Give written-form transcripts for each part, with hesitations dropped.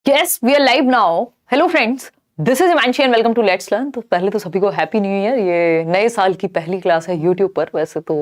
Yes, we are live now. Hello friends, this is Imanshi and welcome to Let's Learn। तो पहले तो सभी को हैप्पी न्यू ईयर। ये नए साल की पहली क्लास है यूट्यूब पर। वैसे तो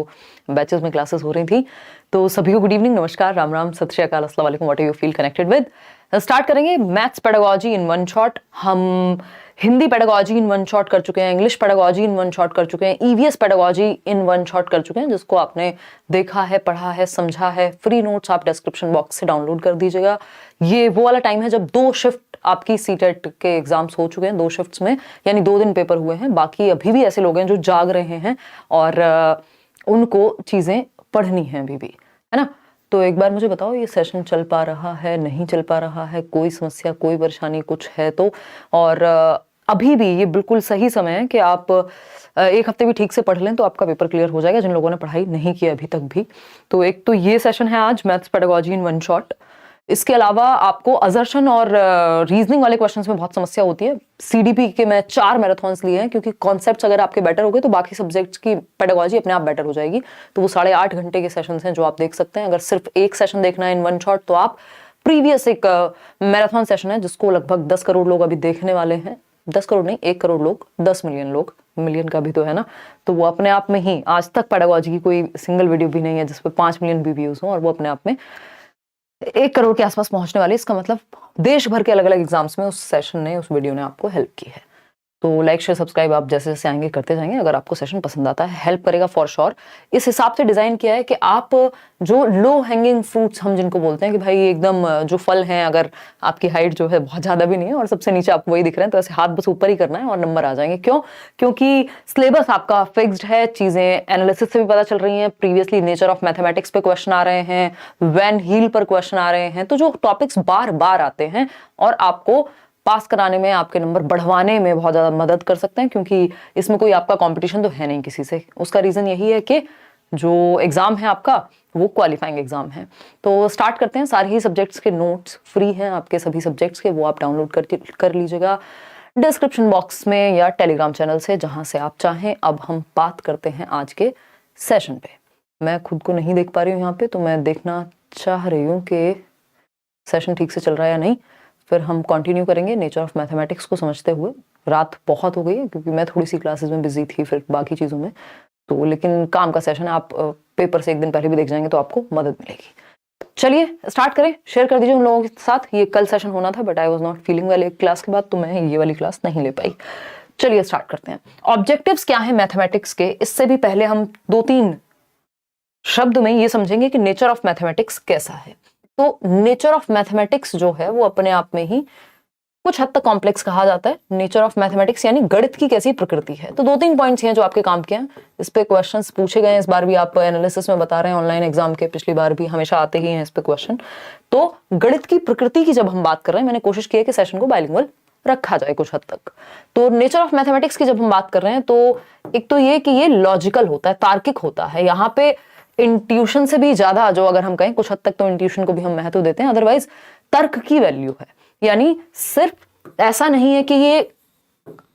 बैचेस में क्लासेस हो रही थी, तो सभी को गुड इवनिंग, नमस्कार, राम राम, सत श्री अकाल, अस्सलाम वालेकुम, what you feel connected with. Start करेंगे maths pedagogy in one shot. हम Hindi pedagogy in one shot कर चुके हैं, English pedagogy in one shot कर चुके हैं, EVS pedagogy in one shot कर चुके हैं, जिसको आपने देखा है, पढ़ा है, समझा है। फ्री नोट्स आप डिस्क्रिप्शन बॉक्स से डाउनलोड कर दीजिएगा। ये वो वाला टाइम है जब 2 शिफ्ट आपकी सीटेट के एग्जाम्स हो चुके हैं, 2 शिफ्ट्स में, यानी 2 दिन पेपर हुए हैं। बाकी अभी भी ऐसे लोग हैं जो जाग रहे हैं और उनको चीजें पढ़नी है अभी भी, है ना। तो एक बार मुझे बताओ, ये सेशन चल पा रहा है, नहीं चल पा रहा है, कोई समस्या, कोई परेशानी कुछ है तो। और अभी भी ये बिल्कुल सही समय है कि आप एक हफ्ते भी ठीक से पढ़ लें तो आपका पेपर क्लियर हो जाएगा, जिन लोगों ने पढ़ाई नहीं की अभी तक भी। तो एक तो ये सेशन है आज, maths pedagogy in one shot. इसके अलावा आपको अजर्शन और रीजनिंग वाले क्वेश्चंस में बहुत समस्या होती है। सीडीपी के मैं 4 मैराथन्स लिए हैं, क्योंकि कॉन्सेप्ट्स अगर आपके बेटर हो गए तो बाकी सब्जेक्ट्स की पेडागोजी अपने आप बेटर हो जाएगी। तो वो 8.5 घंटे के सेशंस हैं जो आप देख सकते हैं। अगर सिर्फ एक सेशन देखना है इन वन शॉट, तो आप प्रीवियस एक मैराथन सेशन है जिसको लगभग 10 करोड़ लोग अभी देखने वाले हैं। 10 करोड़ नहीं, 1 करोड़ लोग, 10 मिलियन लोग, मिलियन का भी तो है ना। तो वो अपने आप में ही, आज तक पेडागोजी की कोई सिंगल वीडियो भी नहीं है जिसपे 5 मिलियन भी व्यूज हो, और वो अपने आप में 1 करोड़ के आसपास पहुंचने वाले। इसका मतलब देश भर के अलग अलग एग्जाम्स में उस सेशन ने, उस वीडियो ने आपको हेल्प की है। तो लाइक शेयर सब्सक्राइब आप जैसे जैसे आएंगे करते जाएंगे। अगर आपको सेशन पसंद आता है, हेल्प करेगा फॉर श्योर। इस हिसाब से डिजाइन किया है कि आप जो लो हैंगिंग फ्रूट्स हम जिनको बोलते हैं कि भाई एकदम जो फल हैं, अगर आपकी हाइट जो है बहुत ज्यादा भी नहीं है और सबसे नीचे आपको वही दिख रहे हैं, तो ऐसे हाथ बस ऊपर ही करना है और नंबर आ जाएंगे। क्यों? क्योंकि सिलेबस आपका फिक्स्ड है, चीजें एनालिसिस से भी पता चल रही हैं। प्रीवियसली नेचर ऑफ मैथमेटिक्स पे क्वेश्चन आ रहे हैं, वैन हील पर क्वेश्चन आ रहे हैं। तो जो टॉपिक्स बार बार आते हैं और आपको पास कराने में, आपके नंबर बढ़वाने में बहुत ज्यादा मदद कर सकते हैं, क्योंकि इसमें कोई आपका कंपटीशन तो है नहीं किसी से। उसका रीजन यही है कि जो एग्जाम है आपका वो क्वालिफाइंग एग्जाम है। तो स्टार्ट करते हैं। सारे ही सब्जेक्ट्स के नोट्स फ्री हैं आपके सभी सब्जेक्ट्स के, वो आप डाउनलोड कर लीजिएगा डिस्क्रिप्शन बॉक्स में या टेलीग्राम चैनल से, जहां से आप चाहें। अब हम बात करते हैं आज के सेशन पे। मैं खुद को नहीं देख पा रही हूँ यहाँ पे, तो मैं देखना चाह रही हूँ कि सेशन ठीक से चल रहा है या नहीं। फिर हम कंटिन्यू करेंगे नेचर ऑफ मैथमेटिक्स को समझते हुए। रात बहुत हो गई है क्योंकि मैं थोड़ी सी क्लासेस में बिजी थी, फिर बाकी चीज़ों में तो, लेकिन काम का सेशन है। आप पेपर से एक दिन पहले भी देख जाएंगे तो आपको मदद मिलेगी। चलिए स्टार्ट करें। शेयर कर दीजिए उन लोगों के साथ। ये कल सेशन होना था, but I was not feeling well एक क्लास के बाद, तो मैं ये वाली क्लास नहीं ले पाई। चलिए स्टार्ट करते हैं। ऑब्जेक्टिव्स क्या है मैथमेटिक्स के, इससे भी पहले हम 2-3 शब्द में ये समझेंगे कि नेचर ऑफ मैथमेटिक्स कैसा है। तो नेचर ऑफ मैथमेटिक्स जो है वो अपने आप में ही कुछ हद तक कॉम्प्लेक्स कहा जाता है। नेचर ऑफ मैथमेटिक्स यानी गणित की कैसी प्रकृति है। तो 2-3 पॉइंट्स हैं जो आपके काम के हैं। इस पे क्वेश्चंस पूछे गए हैं, इस बार भी आप एनालिसिस में बता रहे हैं ऑनलाइन एग्जाम के, पिछली बार भी हमेशा आते ही हैं इस पे क्वेश्चन। तो गणित की प्रकृति की जब हम बात कर रहे हैं, मैंने कोशिश की है कि सेशन को बाइलिंगुअल रखा जाए कुछ हद तक। तो नेचर ऑफ मैथमेटिक्स की जब हम बात कर रहे हैं, तो एक तो ये कि ये लॉजिकल होता है, तार्किक होता है। यहाँ पे इंट्यूशन से भी ज्यादा, जो अगर हम कहें कुछ हद तक तो इंट्यूशन को भी हम महत्व देते हैं, अदरवाइज तर्क की वैल्यू है। यानी सिर्फ ऐसा नहीं है कि ये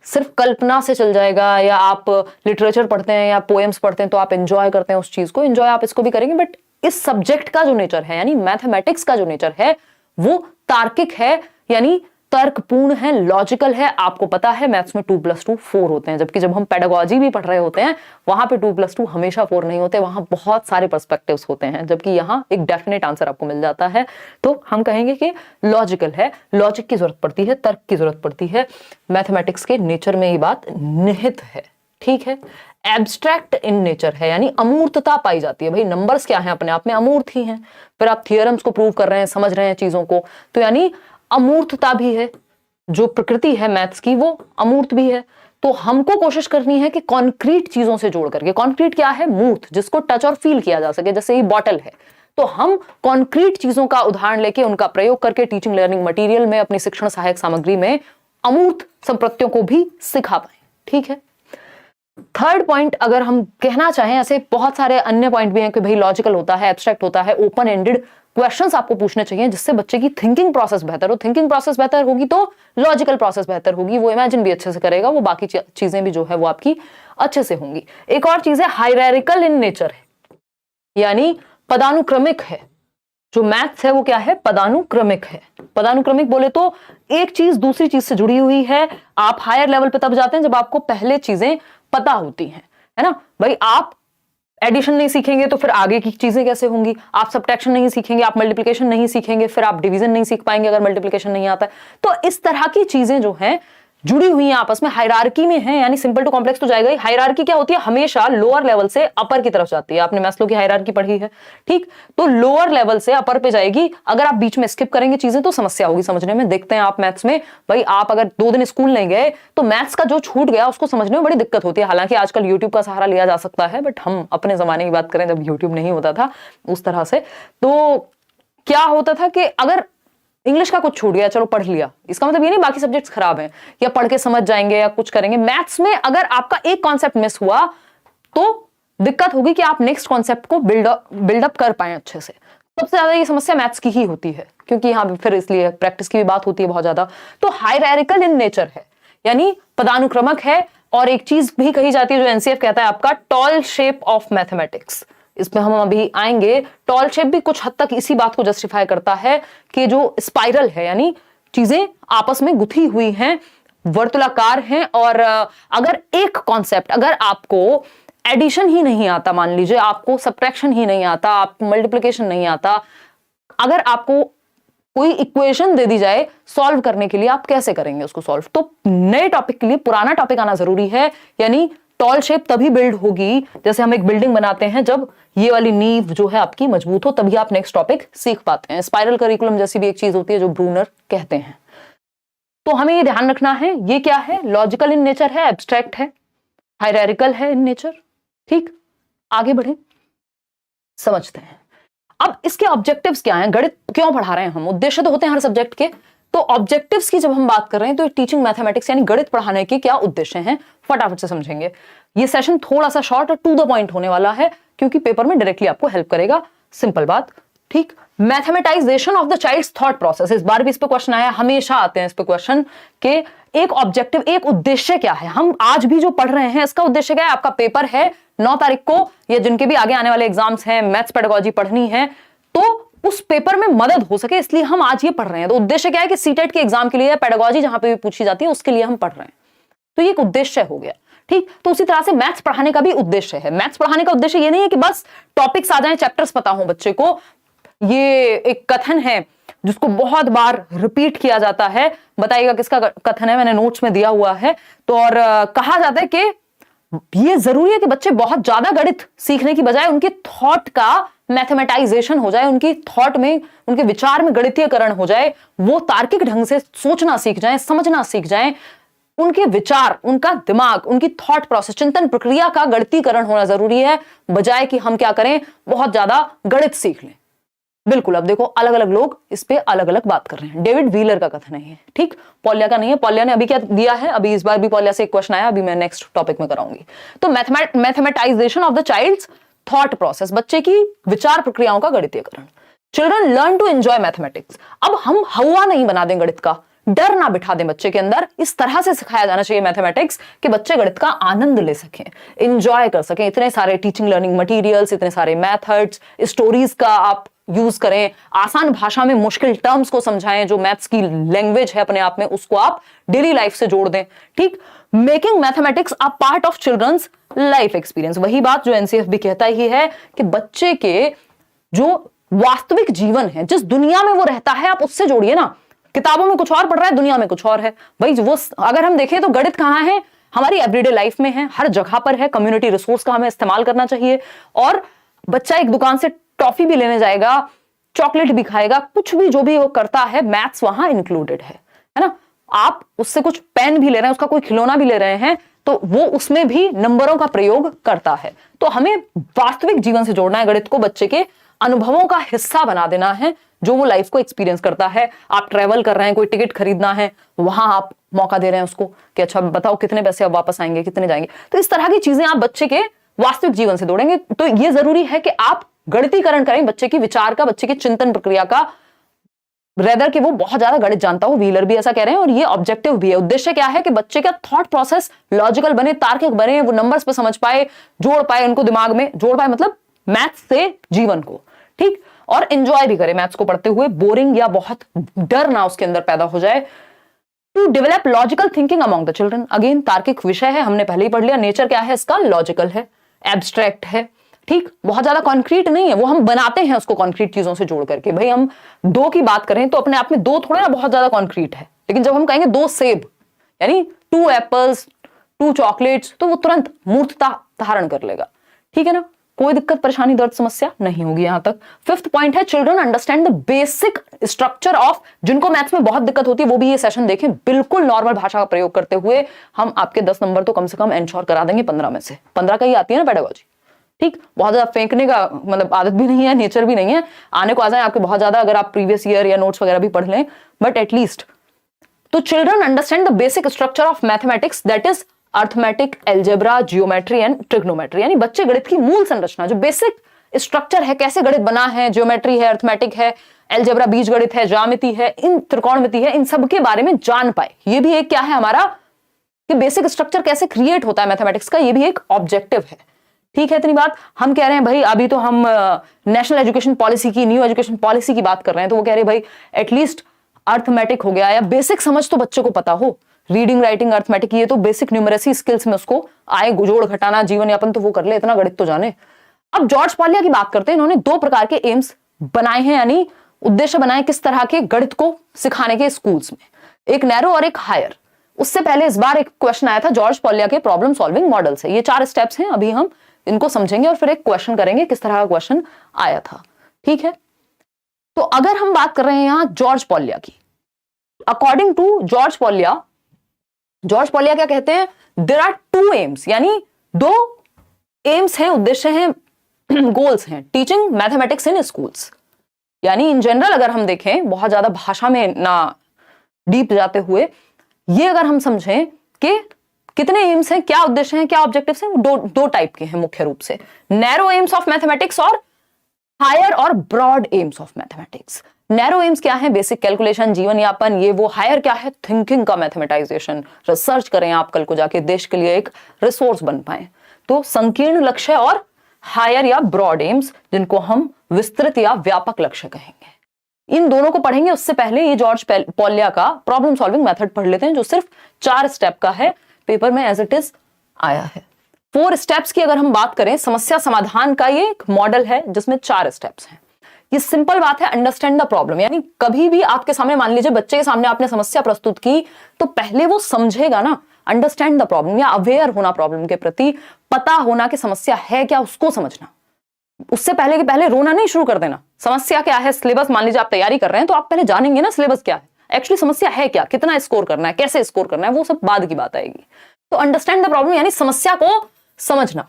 सिर्फ कल्पना से चल जाएगा, या आप लिटरेचर पढ़ते हैं या पोएम्स पढ़ते हैं तो आप एंजॉय करते हैं उस चीज को, एंजॉय आप इसको भी करेंगे, बट इस सब्जेक्ट का जो नेचर है, यानी मैथमेटिक्स का जो नेचर है, वो तार्किक है, यानी तर्कपूर्ण है, लॉजिकल है। आपको पता है मैथ्स में 2+2 4 होते हैं, जबकि जब हम पेडागोजी भी पढ़ रहे होते हैं वहां पे 2+2 हमेशा 4 नहीं होते, वहां बहुत सारे पर्सपेक्टिव्स होते हैं, जबकि यहाँ एक डेफिनेट आंसर आपको मिल जाता है। तो हम कहेंगे कि लॉजिकल है, लॉजिक की जरूरत पड़ती है, तर्क की जरूरत पड़ती है। मैथमेटिक्स के नेचर में ये बात निहित है, ठीक है। एब्स्ट्रैक्ट इन नेचर है, यानी अमूर्तता पाई जाती है। भाई नंबर्स क्या है, अपने आप में अमूर्त ही हैं। फिर आप थियरम्स को प्रूव कर रहे हैं, समझ रहे हैं चीजों को, तो यानी अमूर्तता भी है। जो प्रकृति है मैथ्स की वो अमूर्त भी है। तो हमको कोशिश करनी है कि कॉन्क्रीट चीजों से जोड़ करके, कॉन्क्रीट क्या है, मूर्त, जिसको टच और फील किया जा सके, जैसे ये बॉटल है, तो हम कॉन्क्रीट चीजों का उदाहरण लेके उनका प्रयोग करके टीचिंग लर्निंग मटेरियल में, अपनी शिक्षण सहायक सामग्री में अमूर्त संप्रत्यों को भी सिखा पाए, ठीक है। थर्ड पॉइंट अगर हम कहना चाहें, ऐसे बहुत सारे अन्य पॉइंट भी हैं कि भाई लॉजिकल होता है, एब्स्ट्रैक्ट होता है, ओपन एंडेड क्वेश्चंस आपको पूछने चाहिए जिससे बच्चे की थिंकिंग प्रोसेस बेहतर हो। थिंकिंग प्रोसेस बेहतर होगी तो लॉजिकल प्रोसेस बेहतर होगी, वो इमेजिन भी अच्छे से करेगा, वो बाकी चीजें भी जो है वो आपकी अच्छे से होंगी। एक और चीज है हायरार्किकल इन नेचर है, यानी पदानुक्रमिक है। जो मैथ्स है वो क्या है, पदानुक्रमिक है। पदानुक्रमिक बोले तो एक चीज दूसरी चीज से जुड़ी हुई है। आप हायर लेवल पे तब जाते हैं जब आपको पहले चीजें पता होती हैं, है ना भाई। आप एडिशन नहीं सीखेंगे तो फिर आगे की चीजें कैसे होंगी। आप सब्ट्रैक्शन नहीं सीखेंगे, आप मल्टीप्लिकेशन नहीं सीखेंगे, फिर आप डिवीजन नहीं सीख पाएंगे अगर मल्टीप्लिकेशन नहीं आता है। तो इस तरह की चीजें जो हैं जुड़ी हुई हैं आपस में, हायरार्की में है, यानी सिंपल टू कॉम्प्लेक्स तो जाएगा ही। हायरार्की क्या होती है, हमेशा लोअर लेवल से अपर की तरफ जाती है। आपने मैस्लो की हायरार्की पढ़ी है, ठीक। तो लोअर लेवल से अपर पे जाएगी। अगर आप बीच में स्किप करेंगे चीजें तो समस्या होगी समझने में। देखते हैं आप मैथ्स में, भाई आप अगर 2 दिन स्कूल नहीं गए तो मैथ्स का जो छूट गया उसको समझने में बड़ी दिक्कत होती है। हालांकि आजकल यूट्यूब का सहारा लिया जा सकता है, बट हम अपने जमाने की बात करें जब यूट्यूब नहीं होता था उस तरह से, तो क्या होता था कि अगर इंग्लिश का कुछ छूट गया, चलो पढ़ लिया, इसका मतलब ये नहीं बाकी सब्जेक्ट्स खराब हैं या पढ़ के समझ जाएंगे या कुछ करेंगे। मैथ्स में अगर आपका एक कॉन्सेप्ट मिस हुआ तो दिक्कत होगी कि आप नेक्स्ट कॉन्सेप्ट को बिल्डअप कर पाए अच्छे से। सबसे ज्यादा ये समस्या मैथ्स की ही होती है, क्योंकि यहाँ फिर इसलिए प्रैक्टिस की भी बात होती है बहुत ज्यादा। तो हायरार्किकल इन नेचर है, यानी पदानुक्रमक है। और एक चीज भी कही जाती है जो एनसीएफ कहता है आपका, टॉल शेप ऑफ मैथमेटिक्स। इसमें हम अभी आएंगे। टॉल शेप भी कुछ हद तक इसी बात को जस्टिफाई करता है कि जो स्पाइरल है, यानी चीजें आपस में गुथी हुई हैं, वर्तुलाकार हैं। और अगर एक कॉन्सेप्ट, अगर आपको एडिशन ही नहीं आता, मान लीजिए आपको सब्ट्रैक्शन ही नहीं आता, आपको मल्टीप्लिकेशन नहीं आता, अगर आपको कोई इक्वेशन दे दी जाए सॉल्व करने के लिए, आप कैसे करेंगे उसको सॉल्व। तो नए टॉपिक के लिए पुराना टॉपिक आना जरूरी है। यानी टॉल शेप तभी बिल्ड होगी, जैसे हम एक बिल्डिंग बनाते हैं, जब ये वाली नींव जो है आपकी मजबूत हो, तभी आप नेक्स्ट टॉपिक सीख पाते हैं। स्पाइरल करिकुलम जैसी भी एक चीज होती है जो ब्रूनर कहते हैं। तो हमें ये ध्यान रखना है, ये क्या है, लॉजिकल इन नेचर है, एब्स्ट्रैक्ट है, हायरार्किकल है इन नेचर, ठीक। आगे बढ़े, समझते हैं अब इसके ऑब्जेक्टिव्स क्या हैं, गणित क्यों पढ़ा रहे हैं हम। उद्देश्य तो होते हैं हर सब्जेक्ट के, तो ऑब्जेक्टिव्स की जब हम बात कर रहे हैं तो टीचिंग मैथमेटिक्स यानी गणित पढ़ाने के क्या उद्देश्य हैं, फटाफट से समझेंगे। ये सेशन थोड़ा सा शॉर्ट और टू द पॉइंट होने वाला है, क्योंकि पेपर में डायरेक्टली आपको हेल्प करेगा, सिंपल बात, ठीक। Mathematization of the child's thought process, इस बार भी इस पे क्वेश्चन आया, हमेशा आते हैं इस पे क्वेश्चन के एक ऑब्जेक्टिव, एक उद्देश्य क्या है। हम आज भी जो पढ़ रहे हैं इसका उद्देश्य क्या है। आपका पेपर है 9 तारीख को, या जिनके भी आगे आने वाले एग्जाम्स हैं, मैथ्स पेडागोजी पढ़नी है, तो उस पेपर में मदद हो सके, इसलिए हम आज ये पढ़ रहे हैं। तो उद्देश्य क्या है कि सीटेट के एग्जाम के लिए पेडागोजी जहां पे भी पूछी जाती है उसके लिए हम पढ़ रहे हैं। तो ये एक उद्देश्य हो गया, ठीक। तो उसी तरह से मैथ्स पढ़ाने का भी उद्देश्य है। मैथ्स पढ़ाने का उद्देश्य ये नहीं है कि बस टॉपिक्स आ जाएं, चैप्टर्स पता हो बच्चे को। ये एक कथन है जिसको बहुत बार रिपीट किया जाता है, बताइएगा किसका कथन है, मैंने नोट्स में दिया हुआ है। तो और कहा जाता है कि ये जरूरी है कि बच्चे बहुत ज्यादा गणित सीखने की बजाय उनके थॉट का मैथमेटाइजेशन हो जाए, उनकी थॉट में, उनके विचार में गणितीयकरण हो जाए, वो तार्किक ढंग से सोचना सीख जाएं, समझना सीख जाएं, उनके विचार, उनका दिमाग, उनकी थॉट प्रोसेस, चिंतन प्रक्रिया का गणितीकरण होना जरूरी है, बजाय कि हम क्या करें, बहुत ज्यादा गणित सीख लें। बिल्कुल, अब देखो अलग अलग लोग इस पे अलग अलग बात कर रहे हैं। डेविड व्हीलर का कथन है, ठीक, पॉलिया का नहीं है। पॉलिया ने अभी क्या दिया है, अभी इस बार भी पॉलिया से एक क्वेश्चन आया, अभी मैं नेक्स्ट टॉपिक में कराऊंगी। तो mathematisation of the child's thought process, बच्चे की विचार प्रक्रियाओं का गणितीयकरण। Children learn to enjoy mathematics. अब हम हवा नहीं बना दें गणित का, डर ना बिठा दें बच्चे के अंदर, इस तरह से सिखाया जाना चाहिए मैथमेटिक्स कि बच्चे गणित का आनंद ले सकें, एंजॉय कर सकें। इतने सारे टीचिंग लर्निंग मटेरियल्स, इतने सारे मेथड्स, स्टोरीज का आप यूज करें, आसान भाषा में मुश्किल टर्म्स को समझाएं, जो मैथ्स की लैंग्वेज है अपने आप में उसको आप डेली लाइफ से जोड़ दें, ठीक। Making mathematics a part of children's life experience, वही बात जो एनसीएफ भी कहता ही है कि बच्चे के जो वास्तविक जीवन है, जिस दुनिया में वो रहता है, आप उससे जोड़िए ना। किताबों में कुछ और पढ़ रहा है, दुनिया में कुछ और है भाई। वो अगर हम देखें तो गणित कहाँ है, हमारी एवरीडे लाइफ में है, हर जगह पर है। कम्युनिटी रिसोर्स का हमें इस्तेमाल करना चाहिए। और बच्चा एक दुकान से टॉफी भी लेने जाएगा, चॉकलेट भी खाएगा, कुछ भी जो भी वो करता है, मैथ्स वहां इंक्लूडेड है ना। आप उससे कुछ पेन भी ले रहे हैं, उसका कोई खिलौना भी ले रहे हैं, तो वो उसमें भी नंबरों का प्रयोग करता है। तो हमें वास्तविक जीवन से जोड़ना है गणित को, बच्चे के अनुभवों का हिस्सा बना देना है, जो वो लाइफ को एक्सपीरियंस करता है। आप ट्रेवल कर रहे हैं, कोई टिकट खरीदना है, वहां आप मौका दे रहे हैं उसको कि अच्छा बताओ कितने पैसे अब वापस आएंगे, कितने जाएंगे। तो इस तरह की चीजें आप बच्चे के वास्तविक जीवन से जोड़ेंगे। तो ये जरूरी है कि आप गणितीकरण करें बच्चे की विचार का, बच्चे की चिंतन प्रक्रिया का, रेदर कि वो बहुत ज्यादा गणित जानता हो। व्हीलर भी ऐसा कह रहे हैं, और ये ऑब्जेक्टिव भी है। उद्देश्य क्या है कि बच्चे का थॉट प्रोसेस लॉजिकल बने, तार्किक बने, वो नंबर्स पे समझ पाए, जोड़ पाए, उनको दिमाग में जोड़ पाए, मतलब मैथ्स से जीवन को, ठीक। और एंजॉय भी करे मैथ्स को पढ़ते हुए, बोरिंग या बहुत डर ना उसके अंदर पैदा हो जाए। To develop logical thinking among the children, again तार्किक विषय है, हमने पहले ही पढ़ लिया। नेचर क्या है इसका, लॉजिकल है, एब्स्ट्रैक्ट है, ठीक, बहुत ज्यादा कॉन्क्रीट नहीं है, वो हम बनाते हैं उसको कॉन्क्रीट चीजों से जोड़ करके। भाई हम 2 की बात करें तो अपने आप में 2 थोड़ा ना बहुत ज्यादा कॉन्क्रीट है, लेकिन जब हम कहेंगे 2 सेब यानी 2 एप्पल्स 2 चॉकलेट्स, तो वो तुरंत मूर्तता धारण कर लेगा, ठीक है ना, कोई दिक्कत परेशानी दर्द समस्या नहीं होगी यहां तक। 5th पॉइंट है children understand the basic structure of, जिनको मैथ्स में बहुत दिक्कत होती है वो भी ये सेशन देखें, बिल्कुल नॉर्मल भाषा का प्रयोग करते हुए हम आपके 10 नंबर तो कम से कम एंश्योर करा देंगे 15 में से। 15 का ही आती है ना पेडागोजी, ठीक, बहुत ज्यादा फेंकने का मतलब आदत भी नहीं है, नेचर भी नहीं है, आने को आ जाए आपके बहुत ज्यादा अगर आप प्रीवियस ईयर या नोट्स वगैरह भी पढ़ लें, बट एटलीस्ट। तो children understand the basic structure of mathematics, that is arithmetic, algebra, geometry and trigonometry, यानी बच्चे गणित की मूल संरचना, जो बेसिक स्ट्रक्चर है, कैसे गणित बना है, जियोमेट्री है, अर्थमेटिक है, एल्जेब्रा बीज गणित है, ज्यामिति है, इन त्रिकोणमिति है, इन सब के बारे में जान पाए। ये भी एक क्या है हमारा कि बेसिक स्ट्रक्चर कैसे क्रिएट होता है मैथमेटिक्स का, ये भी एक ऑब्जेक्टिव है, ठीक है। इतनी बात हम कह रहे हैं भाई, अभी तो हम नेशनल एजुकेशन पॉलिसी की, न्यू एजुकेशन पॉलिसी की बात कर रहे हैं, तो वो कह रहे हैं भाई एटलीस्ट अर्थमेटिक हो गया या बेसिक समझ तो बच्चे को पता हो, रीडिंग राइटिंग अर्थमेटिक, ये तो बेसिक न्यूमरेसी स्किल्स में उसको आए, जोड़ घटाना जीवन यापन तो वो कर ले, इतना गणित तो जाने। अब जॉर्ज पॉलिया की बात करते हैं, इन्होंने 2 प्रकार के एम्स बनाए हैं, यानी उद्देश्य बनाए किस तरह के गणित को सिखाने के स्कूल्स में, एक नैरो और एक हायर। उससे पहले इस बार एक क्वेश्चन आया था जॉर्ज पॉलिया के प्रॉब्लम सॉल्विंग मॉडल से। ये 4 स्टेप्स हैं, अभी हम इनको समझेंगे और फिर एक क्वेश्चन करेंगे किस तरह का क्वेश्चन आया था, ठीक है। तो अगर हम बात कर रहे हैं यहां जॉर्ज पॉलिया की, अकॉर्डिंग टू जॉर्ज पॉलिया क्या कहते हैं, देयर आर 2 एम्स, यानी 2 एम्स हैं, उद्देश्य हैं, गोल्स हैं, टीचिंग मैथमेटिक्स इन स्कूल्स। यानी इन जनरल अगर हम देखें, बहुत ज्यादा भाषा में ना डीप जाते हुए, ये अगर हम समझें कि कितने एम्स हैं, क्या उद्देश्य हैं, क्या ऑब्जेक्टिव्स हैं, दो टाइप के हैं मुख्य रूप से, नैरो एम्स ऑफ मैथमेटिक्स और हायर और broad aims of mathematics. Narrow aims क्या है, बेसिक कैलकुलेशन, जीवन यापन, ये वो। हायर क्या है, थिंकिंग का मैथमेटाइजेशन, रिसर्च करें आप कल को जाके देश के लिए एक रिसोर्स बन पाए। तो संकीर्ण लक्ष्य और हायर या ब्रॉड एम्स, जिनको हम विस्तृत या व्यापक लक्ष्य कहेंगे, इन दोनों को पढ़ेंगे। उससे पहले ये जॉर्ज पॉलिया का प्रॉब्लम सॉल्विंग मेथड पढ़ लेते हैं, जो सिर्फ 4 स्टेप का है, पेपर में एज इट इज आया है। 4 स्टेप्स की अगर हम बात करें, समस्या समाधान का ये एक मॉडल है जिसमें 4 स्टेप्स हैं। ये सिंपल बात है, अंडरस्टैंड द प्रॉब्लम, यानी कभी भी आपके सामने, मान लीजिए बच्चे के सामने आपने समस्या प्रस्तुत की, तो पहले वो समझेगा ना, अंडरस्टैंड द प्रॉब्लम, या अवेयर होना प्रॉब्लम के प्रति, पता होना कि समस्या है क्या, उसको समझना। उससे पहले के पहले रोना नहीं शुरू कर देना। समस्या क्या है, सिलेबस मान लीजिए आप तैयारी कर रहे हैं, तो आप पहले जानेंगे ना सिलेबस क्या है, एक्चुअली समस्या है क्या, कितना स्कोर करना है, कैसे स्कोर करना है, वो सब बाद की बात आएगी। तो अंडरस्टैंड द प्रॉब्लम यानी समस्या को समझना।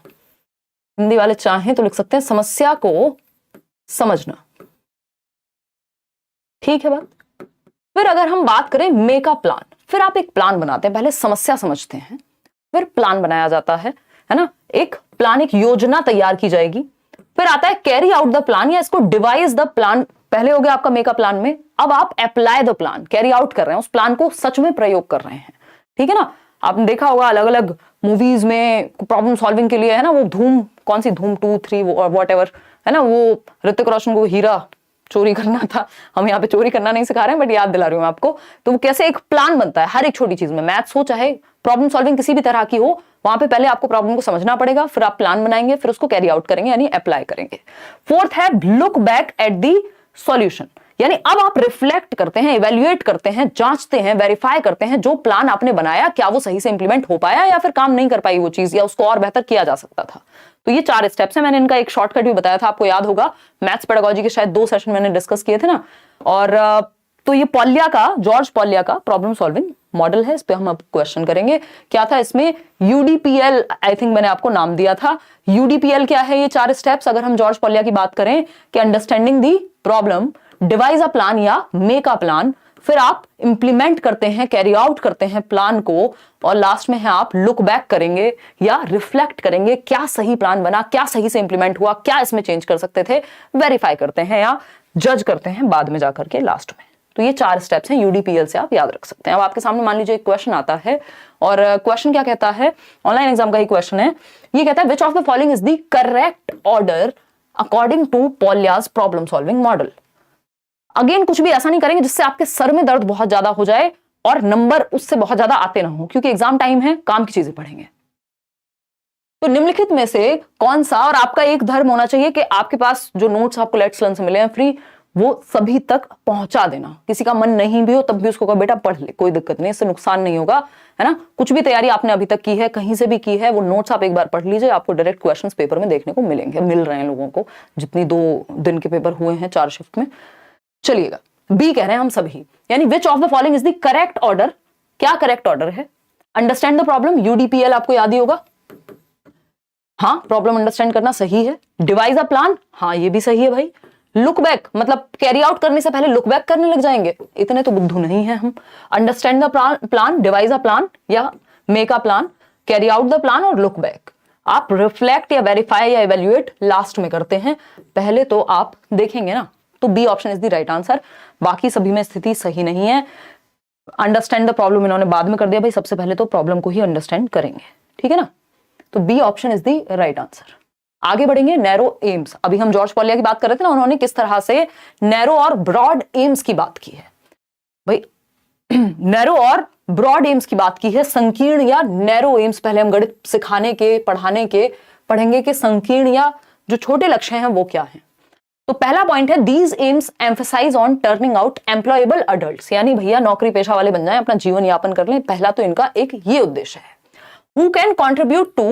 हिंदी वाले चाहें तो लिख सकते हैं समस्या को समझना, ठीक है बात। फिर अगर हम बात करें मेक अ प्लान, फिर आप एक प्लान बनाते हैं, पहले समस्या समझते हैं, फिर प्लान बनाया जाता है ना, एक प्लान, एक योजना तैयार की जाएगी। फिर आता है कैरी आउट द प्लान, या इसको डिवाइस द प्लान। पहले हो गया आपका मेक अ प्लान में, अब आप apply the plan, carry out कर रहे हैं, उस प्लान को सच में प्रयोग कर रहे हैं, ठीक है ना। आपने देखा होगा अलग अलग मूवीज में प्रॉब्लम सॉल्विंग के लिए, है ना, वो धूम, कौन सी धूम 2, 3 वॉट एवर, है ना, वो ऋतिक रोशन को हीरा चोरी करना था, हम यहाँ पे चोरी करना नहीं सिखा रहे हैं, बट याद दिला रही हूँ आपको। तो वो कैसे एक प्लान बनता है हर एक छोटी चीज में, मैथ्स हो चाहे प्रॉब्लम सॉल्विंग किसी भी तरह की हो, वहां पे पहले आपको प्रॉब्लम को समझना पड़ेगा, फिर आप प्लान बनाएंगे, फिर उसको कैरी आउट करेंगे, यानी अप्लाई करेंगे। 4th है look back at the solution, यानी अब आप रिफ्लेक्ट करते हैं, इवेल्युएट करते हैं, जांचते हैं, वेरीफाई करते हैं, जो प्लान आपने बनाया क्या वो सही से इंप्लीमेंट हो पाया, या फिर काम नहीं कर पाई वो चीज, या उसको और बेहतर किया जा सकता था। तो ये 4 स्टेप्स हैं। मैंने इनका एक शॉर्टकट भी बताया था, आपको याद होगा, मैथ्स पेडागोजी के शायद 2 सेशन मैंने डिस्कस किए थे ना। और तो ये पॉलिया का, जॉर्ज पॉलिया का प्रॉब्लम सॉल्विंग मॉडल है, इस पे हम अब क्वेश्चन करेंगे। क्या था इसमें, यूडीपीएल आई थिंक मैंने आपको नाम दिया था। यूडीपीएल क्या है, ये 4 स्टेप्स अगर हम जॉर्ज पॉलिया की बात करें कि understanding the problem, device a plan या मेक अ प्लान, फिर आप इंप्लीमेंट करते हैं, कैरी आउट करते हैं प्लान को, और लास्ट में है आप लुक बैक करेंगे या रिफ्लेक्ट करेंगे, क्या सही प्लान बना, क्या सही से इंप्लीमेंट हुआ, क्या इसमें चेंज कर सकते थे, वेरीफाई करते हैं या जज करते हैं बाद में जाकर के लास्ट में। तो ये 4 स्टेप्स हैं, यूडीपीएल से आप याद रख सकते हैं। अब आपके सामने मान लीजिए एक क्वेश्चन आता है, और क्वेश्चन क्या कहता है, ऑनलाइन एग्जाम का ही क्वेश्चन है। ये कहता है which of the following is the correct order according to Polya's problem solving model. Again कुछ भी ऐसा नहीं करेंगे जिससे आपके सर में दर्द बहुत ज्यादा हो जाए और नंबर उससे बहुत ज्यादा आते ना हो, क्योंकि एग्जाम टाइम है, काम की चीजें पढ़ेंगे। तो निम्नलिखित में से कौन सा, और आपका एक धर्म होना चाहिए कि आपके पास जो नोट्स आपको लेट्स लर्न से मिले हैं फ्री, वो सभी तक पहुंचा देना। किसी का मन नहीं भी हो तब भी उसको कहो बेटा पढ़ ले, कोई दिक्कत नहीं, इससे नुकसान नहीं होगा, है ना। कुछ भी तैयारी आपने अभी तक की है, कहीं से भी की है, वो नोट्स आप एक बार पढ़ लीजिए, आपको डायरेक्ट क्वेश्चंस पेपर में देखने को मिलेंगे, मिल रहे हैं लोगों को, जितनी 2 दिन के पेपर हुए हैं 4 शिफ्ट में। चलिएगा, बी कह रहे हैं हम सभी, यानी विच of the following is the correct order. क्या करेक्ट ऑर्डर है? अंडरस्टैंड द प्रॉब्लम, यूडीपीएल आपको याद ही होगा, हाँ, प्रॉब्लम अंडरस्टैंड करना सही है। डिवाइस अ प्लान, हाँ ये भी सही है भाई। लुक बैक, मतलब कैरी आउट करने से पहले लुक बैक करने लग जाएंगे, इतने तो बुद्धू नहीं है हम। Understand the plan, devise a plan या make a plan, carry out the plan और लुक बैक। आप रिफ्लेक्ट या वेरीफाई या इवेल्युएट लास्ट में करते हैं, पहले तो आप देखेंगे ना। तो B option is the right answer. बाकी सभी में स्थिति सही नहीं है। अंडरस्टैंड द प्रॉब्लम इन्होंने बाद में कर दिया भाई, सबसे पहले तो प्रॉब्लम को ही अंडरस्टैंड करेंगे, ठीक है ना। तो B option is the right answer. आगे बढ़ेंगे, नैरो एम्स। अभी हम जॉर्ज पॉलिया की बात कर रहे थे ना, उन्होंने किस तरह से नैरो और ब्रॉड एम्स की बात की है भाई। नैरो और ब्रॉड एम्स की बात की है। संकीर्ण या नैरो एम्स, पहले हम गणित सिखाने के पढ़ाने के पढ़ेंगे कि संकीर्ण या जो छोटे लक्ष्य हैं वो क्या हैं। तो पहला पॉइंट है, these aims emphasize on turning out employable adults, यानी भैया नौकरी पेशा वाले बन जाएं, अपना जीवन यापन कर लें। पहला तो इनका एक ये उद्देश्य है। Who can contribute to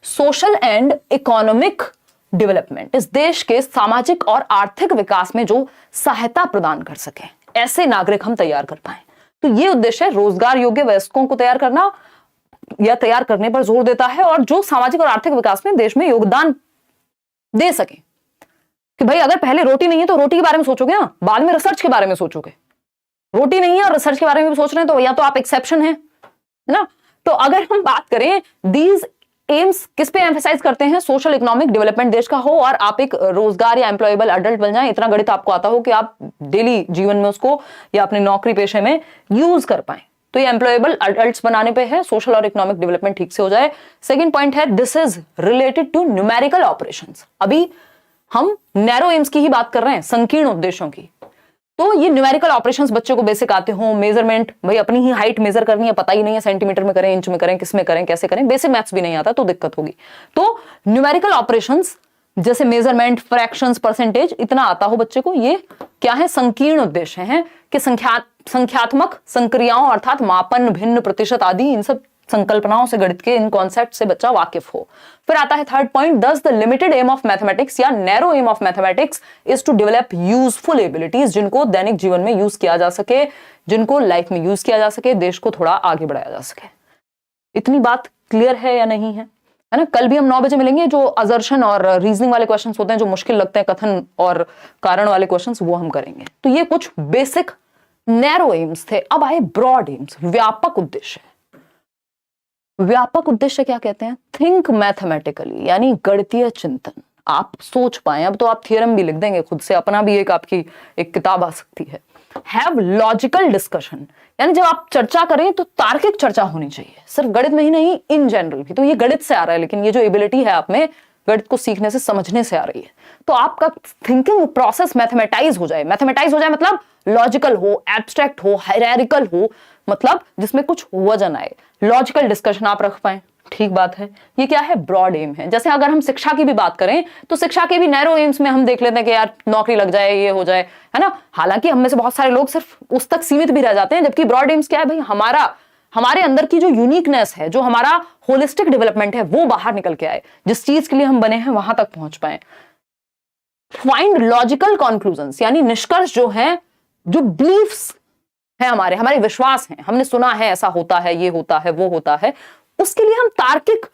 social and economic development, इस देश के सामाजिक और आर्थिक विकास में जो सहायता प्रदान कर सके, ऐसे नागरिक हम तैयार कर पाए। तो ये उद्देश्य है, रोजगार योग्य वयस्कों को तैयार करना या तैयार करने पर जोर देता है, और जो सामाजिक और आर्थिक विकास में देश में योगदान दे सके। कि भाई अगर पहले रोटी नहीं है तो रोटी के बारे में सोचोगे ना, बाद में रिसर्च के बारे में सोचोगे। रोटी नहीं है और रिसर्च के बारे में भी सोच रहे हैं तो या तो आप एक्सेप्शन है ना। तो अगर हम बात करें, दीज एम्स किस पे एम्फसाइज करते हैं? सोशल इकोनॉमिक डेवलपमेंट देश का हो और आप एक रोजगार या एम्प्लॉयबल अडल्ट बन जाएं, इतना गणित आपको आता हो कि आप डेली जीवन में उसको या अपने नौकरी पेशे में यूज कर पाए। तो ये एम्प्लॉयबल अडल्ट्स बनाने पे है, सोशल और इकोनॉमिक डेवलपमेंट ठीक से हो जाए। सेकंड पॉइंट है, this is related to numerical operations. अभी हम नैरो एम्स की ही बात कर रहे हैं, संकीर्ण उद्देश्यों की। तो ये न्यूमेरिकल ऑपरेशंस बच्चे को बेसिक आते हो, मेजरमेंट, भाई अपनी ही हाइट मेजर करनी है, पता ही नहीं है सेंटीमीटर में करें, इंच में करें, किस में करें, कैसे करें, बेसिक मैथ्स भी नहीं आता तो दिक्कत होगी। तो न्यूमेरिकल ऑपरेशंस जैसे मेजरमेंट, फ्रैक्शंस, परसेंटेज, इतना आता हो बच्चे को, ये क्या है? संकीर्ण उद्देश्य है कि संख्यात्मक संक्रियाओं अर्थात मापन, भिन्न, प्रतिशत आदि, इन सब संकल्पनाओं से, गणित के इन कॉन्सेप्ट से बच्चा वाकिफ हो। फिर आता है third point, thus the limited aim of mathematics या narrow aim of mathematics is to develop useful abilities, जिनको दैनिक जीवन में यूज किया जा सके, जिनको लाइफ में यूज किया जा सके, देश को थोड़ा आगे बढ़ाया जा सके। इतनी बात क्लियर है या नहीं है? है ना। कल भी हम 9 बजे मिलेंगे, जो असर्शन और रीजनिंग वाले क्वेश्चंस होते हैं, जो मुश्किल लगते हैं, कथन और कारण वाले क्वेश्चंस, वो हम करेंगे। तो ये कुछ बेसिक नैरो एम्स थे। अब आए ब्रॉड एम्स, व्यापक उद्देश्य। व्यापक उद्देश्य क्या कहते हैं? थिंक मैथमेटिकली, यानी गणितीय चिंतन, आप सोच पाए। अब तो आप थियरम भी लिख देंगे खुद से, अपना भी एक आपकी एक किताब आ सकती है। हैव लॉजिकल डिस्कशन, यानी जब आप चर्चा करें तो तार्किक चर्चा होनी चाहिए, सिर्फ गणित में ही नहीं, इन जनरल भी। तो ये गणित से आ रहा है, लेकिन ये जो एबिलिटी है आप में, गणित को सीखने से, समझने से आ रही है। तो आपका थिंकिंग प्रोसेस मैथमेटाइज हो जाए। मैथमेटाइज हो जाए मतलब लॉजिकल हो, एब्स्ट्रैक्ट हो, हायरार्किकल हो, मतलब जिसमें कुछ वजन आए। लॉजिकल डिस्कशन आप रख पाए, ठीक बात है। ये क्या है? ब्रॉड एम है। जैसे अगर हम शिक्षा की भी बात करें तो शिक्षा के भी नैरो एम्स में हम देख लेते हैं कि यार नौकरी लग जाए, ये हो जाए, है ना। हालांकि हम में से बहुत सारे लोग सिर्फ उस तक सीमित भी रह जाते हैं, जबकि ब्रॉड एम्स क्या है भाई? हमारे अंदर की जो यूनिकनेस है, जो हमारा होलिस्टिक डेवलपमेंट है, वो बाहर निकल के आए, जिस चीज के लिए हम बने हैं वहां तक पहुंच पाए। फाइंड लॉजिकल कंक्लूजन्स, यानी निष्कर्ष जो है, जो बिलीफ्स है, हमारे विश्वास हैं, हमने सुना है ऐसा होता है, ये होता है, वो होता है, उसके लिए हम तार्किक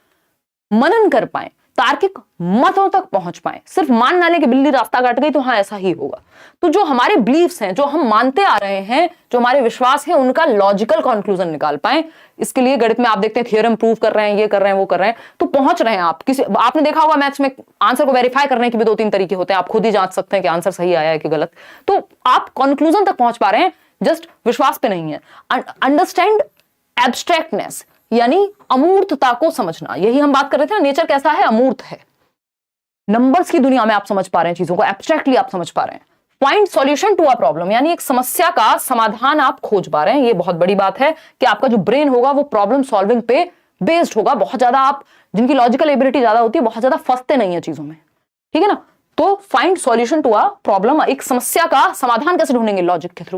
मनन कर पाए, तार्किक मतों तक पहुंच पाए। सिर्फ मान ना ले कि बिल्ली रास्ता काट गई तो हाँ ऐसा ही होगा। तो जो हमारे बिलीफ्स हैं, जो हम मानते आ रहे हैं, जो हमारे विश्वास है, उनका लॉजिकल कंक्लूजन निकाल पाए। इसके लिए गणित में आप देखते हैं थियरम प्रूव कर रहे हैं, ये कर रहे हैं, वो कर रहे हैं, तो पहुंच रहे हैं आप। आपने देखा होगा मैथ्स में आंसर को वेरीफाई करने के भी 2-3 तरीके होते हैं, आप खुद ही जांच सकते हैं कि आंसर सही आया है कि गलत। तो आप कंक्लूजन तक पहुंच पा रहे हैं, जस्ट विश्वास पे नहीं है। अंडरस्टैंड एब्स्ट्रैक्टनेस, यानी अमूर्तता को समझना। यही हम बात कर रहे थे ना, नेचर कैसा है? अमूर्त है। नंबर्स की दुनिया में आप समझ पा रहे हैं चीजों को, एब्स्ट्रैक्टली आप समझ पा रहे हैं। Find solution to a problem, यानी एक समस्या का समाधान आप खोज पा रहे हैं। ये बहुत बड़ी बात है कि आपका जो ब्रेन होगा वो प्रॉब्लम सॉल्विंग पे बेस्ड होगा। बहुत ज्यादा आप, जिनकी लॉजिकल एबिलिटी ज्यादा होती है, बहुत ज्यादा फंसते नहीं है चीजों में, ठीक है ना। तो find solution to a problem, एक समस्या का समाधान कैसे ढूंढेंगे, लॉजिक के थ्रू।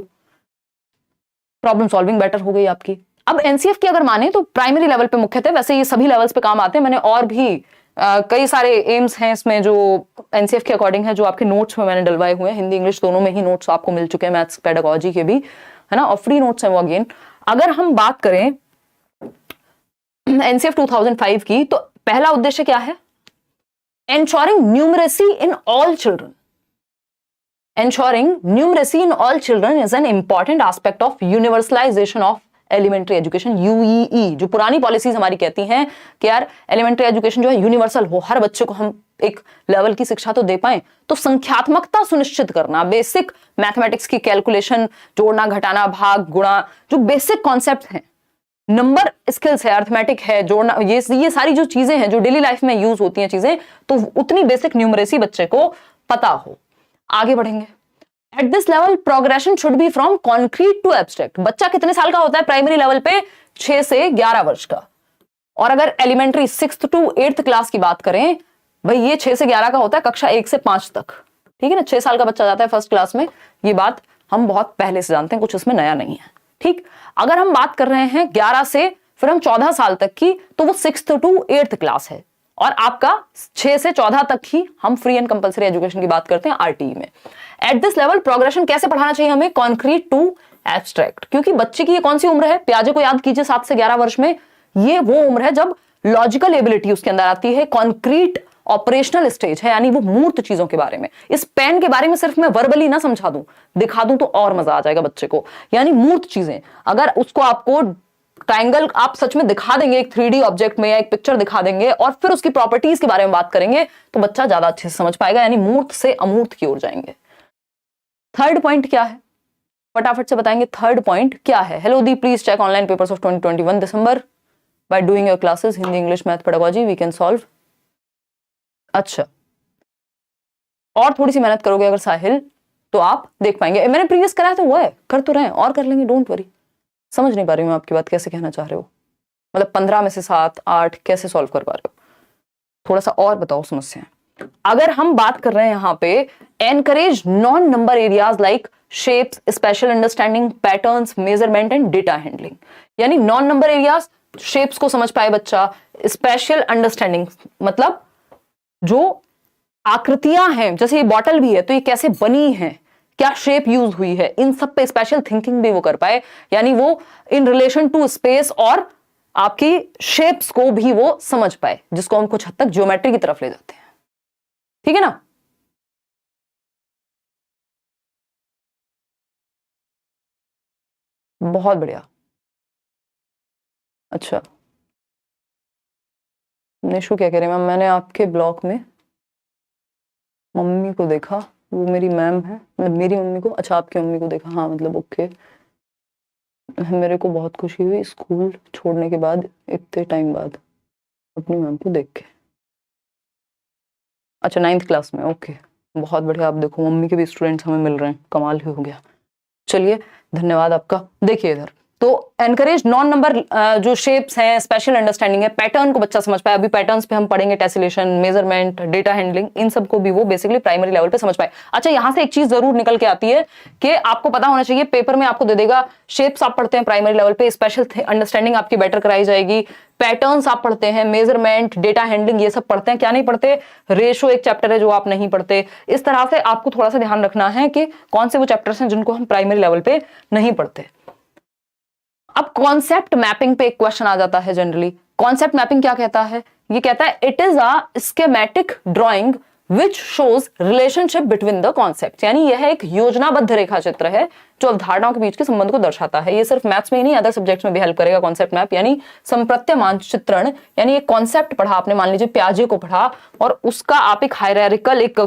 प्रॉब्लम सॉल्विंग बेटर हो गई आपकी। अब एनसीएफ की अगर माने तो प्राइमरी लेवल पे मुख्यतः, वैसे ये सभी लेवल्स पे काम आते हैं। मैंने और भी कई सारे एम्स हैं इसमें जो एनसीएफ के अकॉर्डिंग है, जो आपके नोट्स में मैंने डलवाए हुए हैं। हिंदी इंग्लिश दोनों में ही नोट्स आपको मिल चुके हैं, मैथ्स पेडागोजी के भी, है ना, और फ्री नोट्स हैं वो अगेन। अगर हम बात करें एनसीएफ 2005 की, तो पहला उद्देश्य क्या है, ensuring numeracy in all children. Ensuring numeracy in all children is an important aspect of universalization of elementary education, UEE. जो पुरानी पॉलिसीज हमारी कहती हैं कि यार एलिमेंट्री एजुकेशन जो है यूनिवर्सल हो, हर बच्चे को हम एक लेवल की शिक्षा तो दे पाएं। तो संख्यात्मकता सुनिश्चित करना, बेसिक मैथमेटिक्स की कैलकुलेशन, जोड़ना घटाना भाग गुणा, जो बेसिक कॉन्सेप्ट हैं, नंबर स्किल्स है, अर्थमेटिक है, जोड़ना, ये सारी जो चीजें हैं जो डेली लाइफ में यूज होती हैं चीजें, तो उतनी बेसिक न्यूमरेसी बच्चे को पता हो। आगे बढ़ेंगे। At this level progression should be from concrete to abstract. बच्चा कितने साल का होता है प्राइमरी लेवल पे, 6 से 11 वर्ष का। और अगर elementary 6th to 8th class की बात करें, भाई ये 6 से 11 का होता है, कक्षा 1 से 5 तक, ठीक है ना। 6 साल का बच्चा जाता है फर्स्ट क्लास में, ये बात हम बहुत पहले से जानते हैं, कुछ इसमें नया नहीं है, ठीक। अगर हम बात कर रहे हैं 11 से फिर हम 14 साल तक की, तो वो 6th to 8th क्लास है। और आपका 6 से 14 तक ही हम फ्री एंड कंपलसरी एजुकेशन की बात करते हैं आरटीई में। एट दिस लेवल प्रोग्रेशन कैसे पढ़ाना चाहिए हमें, कॉन्क्रीट टू एब्स्ट्रैक्ट। क्योंकि बच्चे की ये कौन सी उम्र है, प्याजे को याद कीजिए, 7 से 11 वर्ष में, ये वो उम्र है जब लॉजिकल एबिलिटी उसके अंदर आती है, कॉन्क्रीट ऑपरेशनल स्टेज है, यानी वो मूर्त चीजों के बारे में। इस पेन के बारे में सिर्फ मैं वर्बली ना समझा दूं, दिखा दूं तो और मजा आ जाएगा बच्चे को। यानी मूर्त चीजें, अगर उसको आपको ट्रायंगल आप सच में दिखा देंगे एक 3D ऑब्जेक्ट में, या एक पिक्चर दिखा देंगे और फिर उसकी प्रॉपर्टीज के बारे में बात करेंगे, तो बच्चा ज्यादा अच्छे से समझ पाएगा। यानी मूर्त से अमूर्त की ओर जाएंगे। थर्ड पॉइंट क्या है, फटाफट से बताएंगे। थर्ड पॉइंट क्या है, हेलो दी please check online papers of 2021 December by doing your classes Hindi English math pedagogy, we can solve. अच्छा, और थोड़ी सी मेहनत करोगे अगर साहिल, तो आप देख पाएंगे। मैंने प्रीवियस कराया तो वो है, कर तो रहे हैं, और कर लेंगे, डोंट वरी। समझ नहीं पा रही हूँ आपकी बात, कैसे कहना चाह रहे हो, मतलब 15 में से 7 8 कैसे सॉल्व कर पा रहे हो, थोड़ा सा और बताओ समस्या। अगर हम बात कर रहे हैं यहाँ पे, encourage non number areas like shapes, special understanding, patterns, measurement and data handling. यानी नॉन नंबर एरियाज, शेप्स को समझ पाए बच्चा, स्पेशल अंडरस्टैंडिंग मतलब जो आकृतियां हैं, जैसे ये बॉटल भी है तो ये कैसे बनी है, क्या शेप यूज हुई है, इन सब पे स्पेशल थिंकिंग भी वो कर पाए। यानी वो इन रिलेशन टू स्पेस और आपकी शेप्स को भी वो समझ पाए, जिसको हम कुछ हद तक ज्योमेट्री की तरफ ले जाते हैं, ठीक है ना। बहुत बढ़िया। अच्छा, निशु क्या कह रहे हैं मैम, मैंने आपके ब्लॉग में मम्मी को देखा, वो मेरी मैम है, मतलब मेरी मम्मी को, अच्छा आपकी मम्मी को देखा, हाँ मतलब ओके। मेरे को बहुत खुशी हुई स्कूल छोड़ने के बाद, इतने टाइम बाद अपनी मैम को देख के। अच्छा 9th क्लास में, ओके बहुत बढ़िया। आप देखो मम्मी के भी स्टूडेंट्स हमें मिल रहे हैं, कमाल ही हो गया। चलिए धन्यवाद आपका। देखिए इधर तो एनकरेज नॉन नंबर जो शेप्स हैं, स्पेशल अंडरस्टैंडिंग है, पैटर्न को बच्चा समझ पाए। अभी पैटर्न्स पे हम पढ़ेंगे, टेसिलेशन, मेजरमेंट, डेटा हैंडलिंग, इन सब को भी वो बेसिकली प्राइमरी लेवल पे समझ पाए। अच्छा यहां से एक चीज जरूर निकल के आती है कि आपको पता होना चाहिए, पेपर में आपको दे देगा, शेप्स आप पढ़ते हैं प्राइमरी लेवल पे, स्पेशल अंडरस्टैंडिंग आपकी बेटर कराई जाएगी, पैटर्न्स आप पढ़ते हैं, मेजरमेंट, डेटा हैंडलिंग ये सब पढ़ते हैं। क्या नहीं पढ़ते, रेशो एक चैप्टर है जो आप नहीं पढ़ते। इस तरह से आपको थोड़ा सा ध्यान रखना है कि कौन से वो चैप्टर्स हैं जिनको हम प्राइमरी लेवल पे नहीं पढ़ते। अब कॉन्सेप्ट मैपिंग पे एक क्वेश्चन आ जाता है जनरली। कॉन्सेप्ट मैपिंग क्या कहता है, ये कहता है it is a schematic drawing which shows relationship between the concept. यानी यह एक योजनाबद्ध रेखा चित्र है जो अवधारणाओं के बीच के संबंध को दर्शाता है। ये सिर्फ मैथ्स में ही नहीं, अदर सब्जेक्ट्स में भी हेल्प करेगा कॉन्सेप्ट मैप। यानी संप्रत्य मानचित्रण, यानी एक कॉन्सेप्ट पढ़ा आपने, मान लीजिए प्याजे को पढ़ा, और उसका आप एक हायरार्किकल एक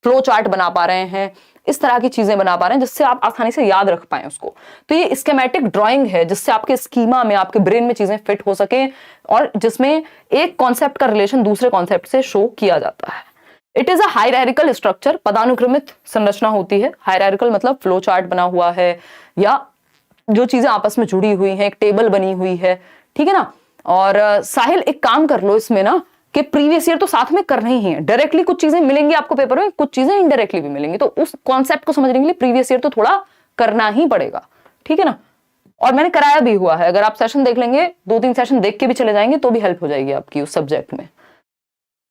फ्लो चार्ट बना पा रहे हैं, इस तरह की चीजें बना पा रहे हैं जिससे आप आसानी से याद रख पाए उसको। तो ये स्कीमेटिक ड्राइंग है जिससे आपके स्कीमा में, आपके ब्रेन में चीजें फिट हो सके, और जिसमें एक कॉन्सेप्ट का रिलेशन दूसरे कॉन्सेप्ट से शो किया जाता है। It is a hierarchical structure, पदानुक्रमित संरचना होती है। हायरार्किकल मतलब फ्लो चार्ट बना हुआ है या जो चीजें आपस में जुड़ी हुई हैं, एक टेबल बनी हुई है, ठीक है ना। और साहिल एक काम कर लो इसमें ना कि प्रीवियस ईयर तो साथ में करना ही है, डायरेक्टली कुछ चीजें मिलेंगी आपको पेपर में, कुछ चीजें इनडायरेक्टली भी मिलेंगी, तो उस कॉन्सेप्ट को समझने के लिए प्रीवियस ईयर तो थोड़ा करना ही पड़ेगा, ठीक है ना। और मैंने कराया भी हुआ है, अगर आप सेशन देख लेंगे, 2-3 सेशन देख के भी चले जाएंगे तो भी हेल्प हो जाएगी आपकी उस सब्जेक्ट में।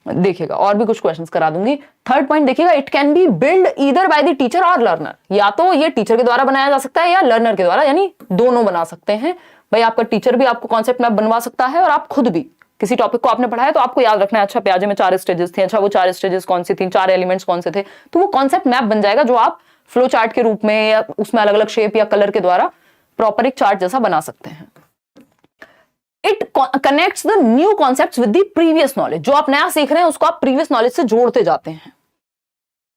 देखिएगा और भी कुछ क्वेश्चंस करा दूंगी। थर्ड पॉइंट देखिएगा, it can be build either by the teacher और लर्नर, या तो ये टीचर के द्वारा बनाया जा सकता है या लर्नर के द्वारा, यानी दोनों बना सकते हैं। भाई आपका टीचर भी आपको कॉन्सेप्ट मैप बनवा सकता है और आप खुद भी, किसी टॉपिक को आपने पढ़ा है तो आपको याद रखना है, अच्छा प्याजे में 4 स्टेजेस थे, अच्छा वो 4 स्टेजेस कौन सी थी, 4 एलिमेंट्स कौन से थे, तो वो कॉन्सेप्ट मैप बन जाएगा जो आप फ्लो चार्ट के रूप में या उसमें अलग अलग शेप या कलर के द्वारा प्रॉपर एक चार्ट जैसा बना सकते हैं। It connects the new concepts with the previous knowledge, जो आप नया सीख रहे हैं उसको आप प्रीवियस नॉलेज से जोड़ते जाते हैं।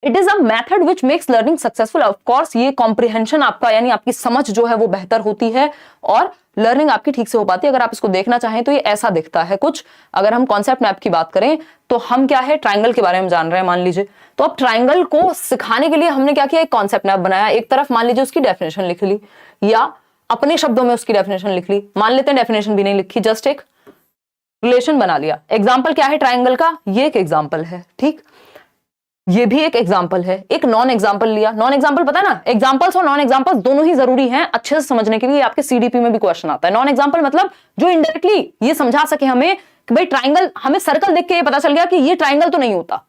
It is a method which makes learning successful, of course ये कॉम्प्रिहेंशन आपका यानी आपकी समझ जो है वो बेहतर होती है और लर्निंग आपकी ठीक से हो पाती है। अगर आप इसको देखना चाहें तो ये ऐसा दिखता है कुछ। अगर हम कॉन्सेप्ट मैप की बात करें तो हम क्या है, ट्राइंगल के बारे में जान रहे हैं मान लीजिए, तो अब ट्राइंगल को सिखाने के लिए हमने क्या किया, एक कॉन्सेप्ट मैप बनाया। एक तरफ मान लीजिए उसकी डेफिनेशन लिख ली या अपने शब्दों में उसकी डेफिनेशन लिख ली, मान लेते हैं डेफिनेशन भी नहीं लिखी, जस्ट एक रिलेशन बना लिया। एग्जाम्पल क्या है ट्राइंगल का, ये एक एग्जाम्पल है, ठीक, ये भी एक एग्जाम्पल है। एक नॉन एग्जाम्पल लिया, नॉन एग्जाम्पल पता है ना, एग्जाम्पल्स और नॉन एग्जाम्पल्स दोनों ही जरूरी हैं अच्छे से समझने के लिए, आपके सीडीपी में भी क्वेश्चन आता है। नॉन एग्जाम्पल मतलब जो इनडायरेक्टली ये समझा सके हमें कि भाई ट्राइंगल, हमें सर्कल देख के ये पता चल गया कि ये ट्राइंगल तो नहीं होता।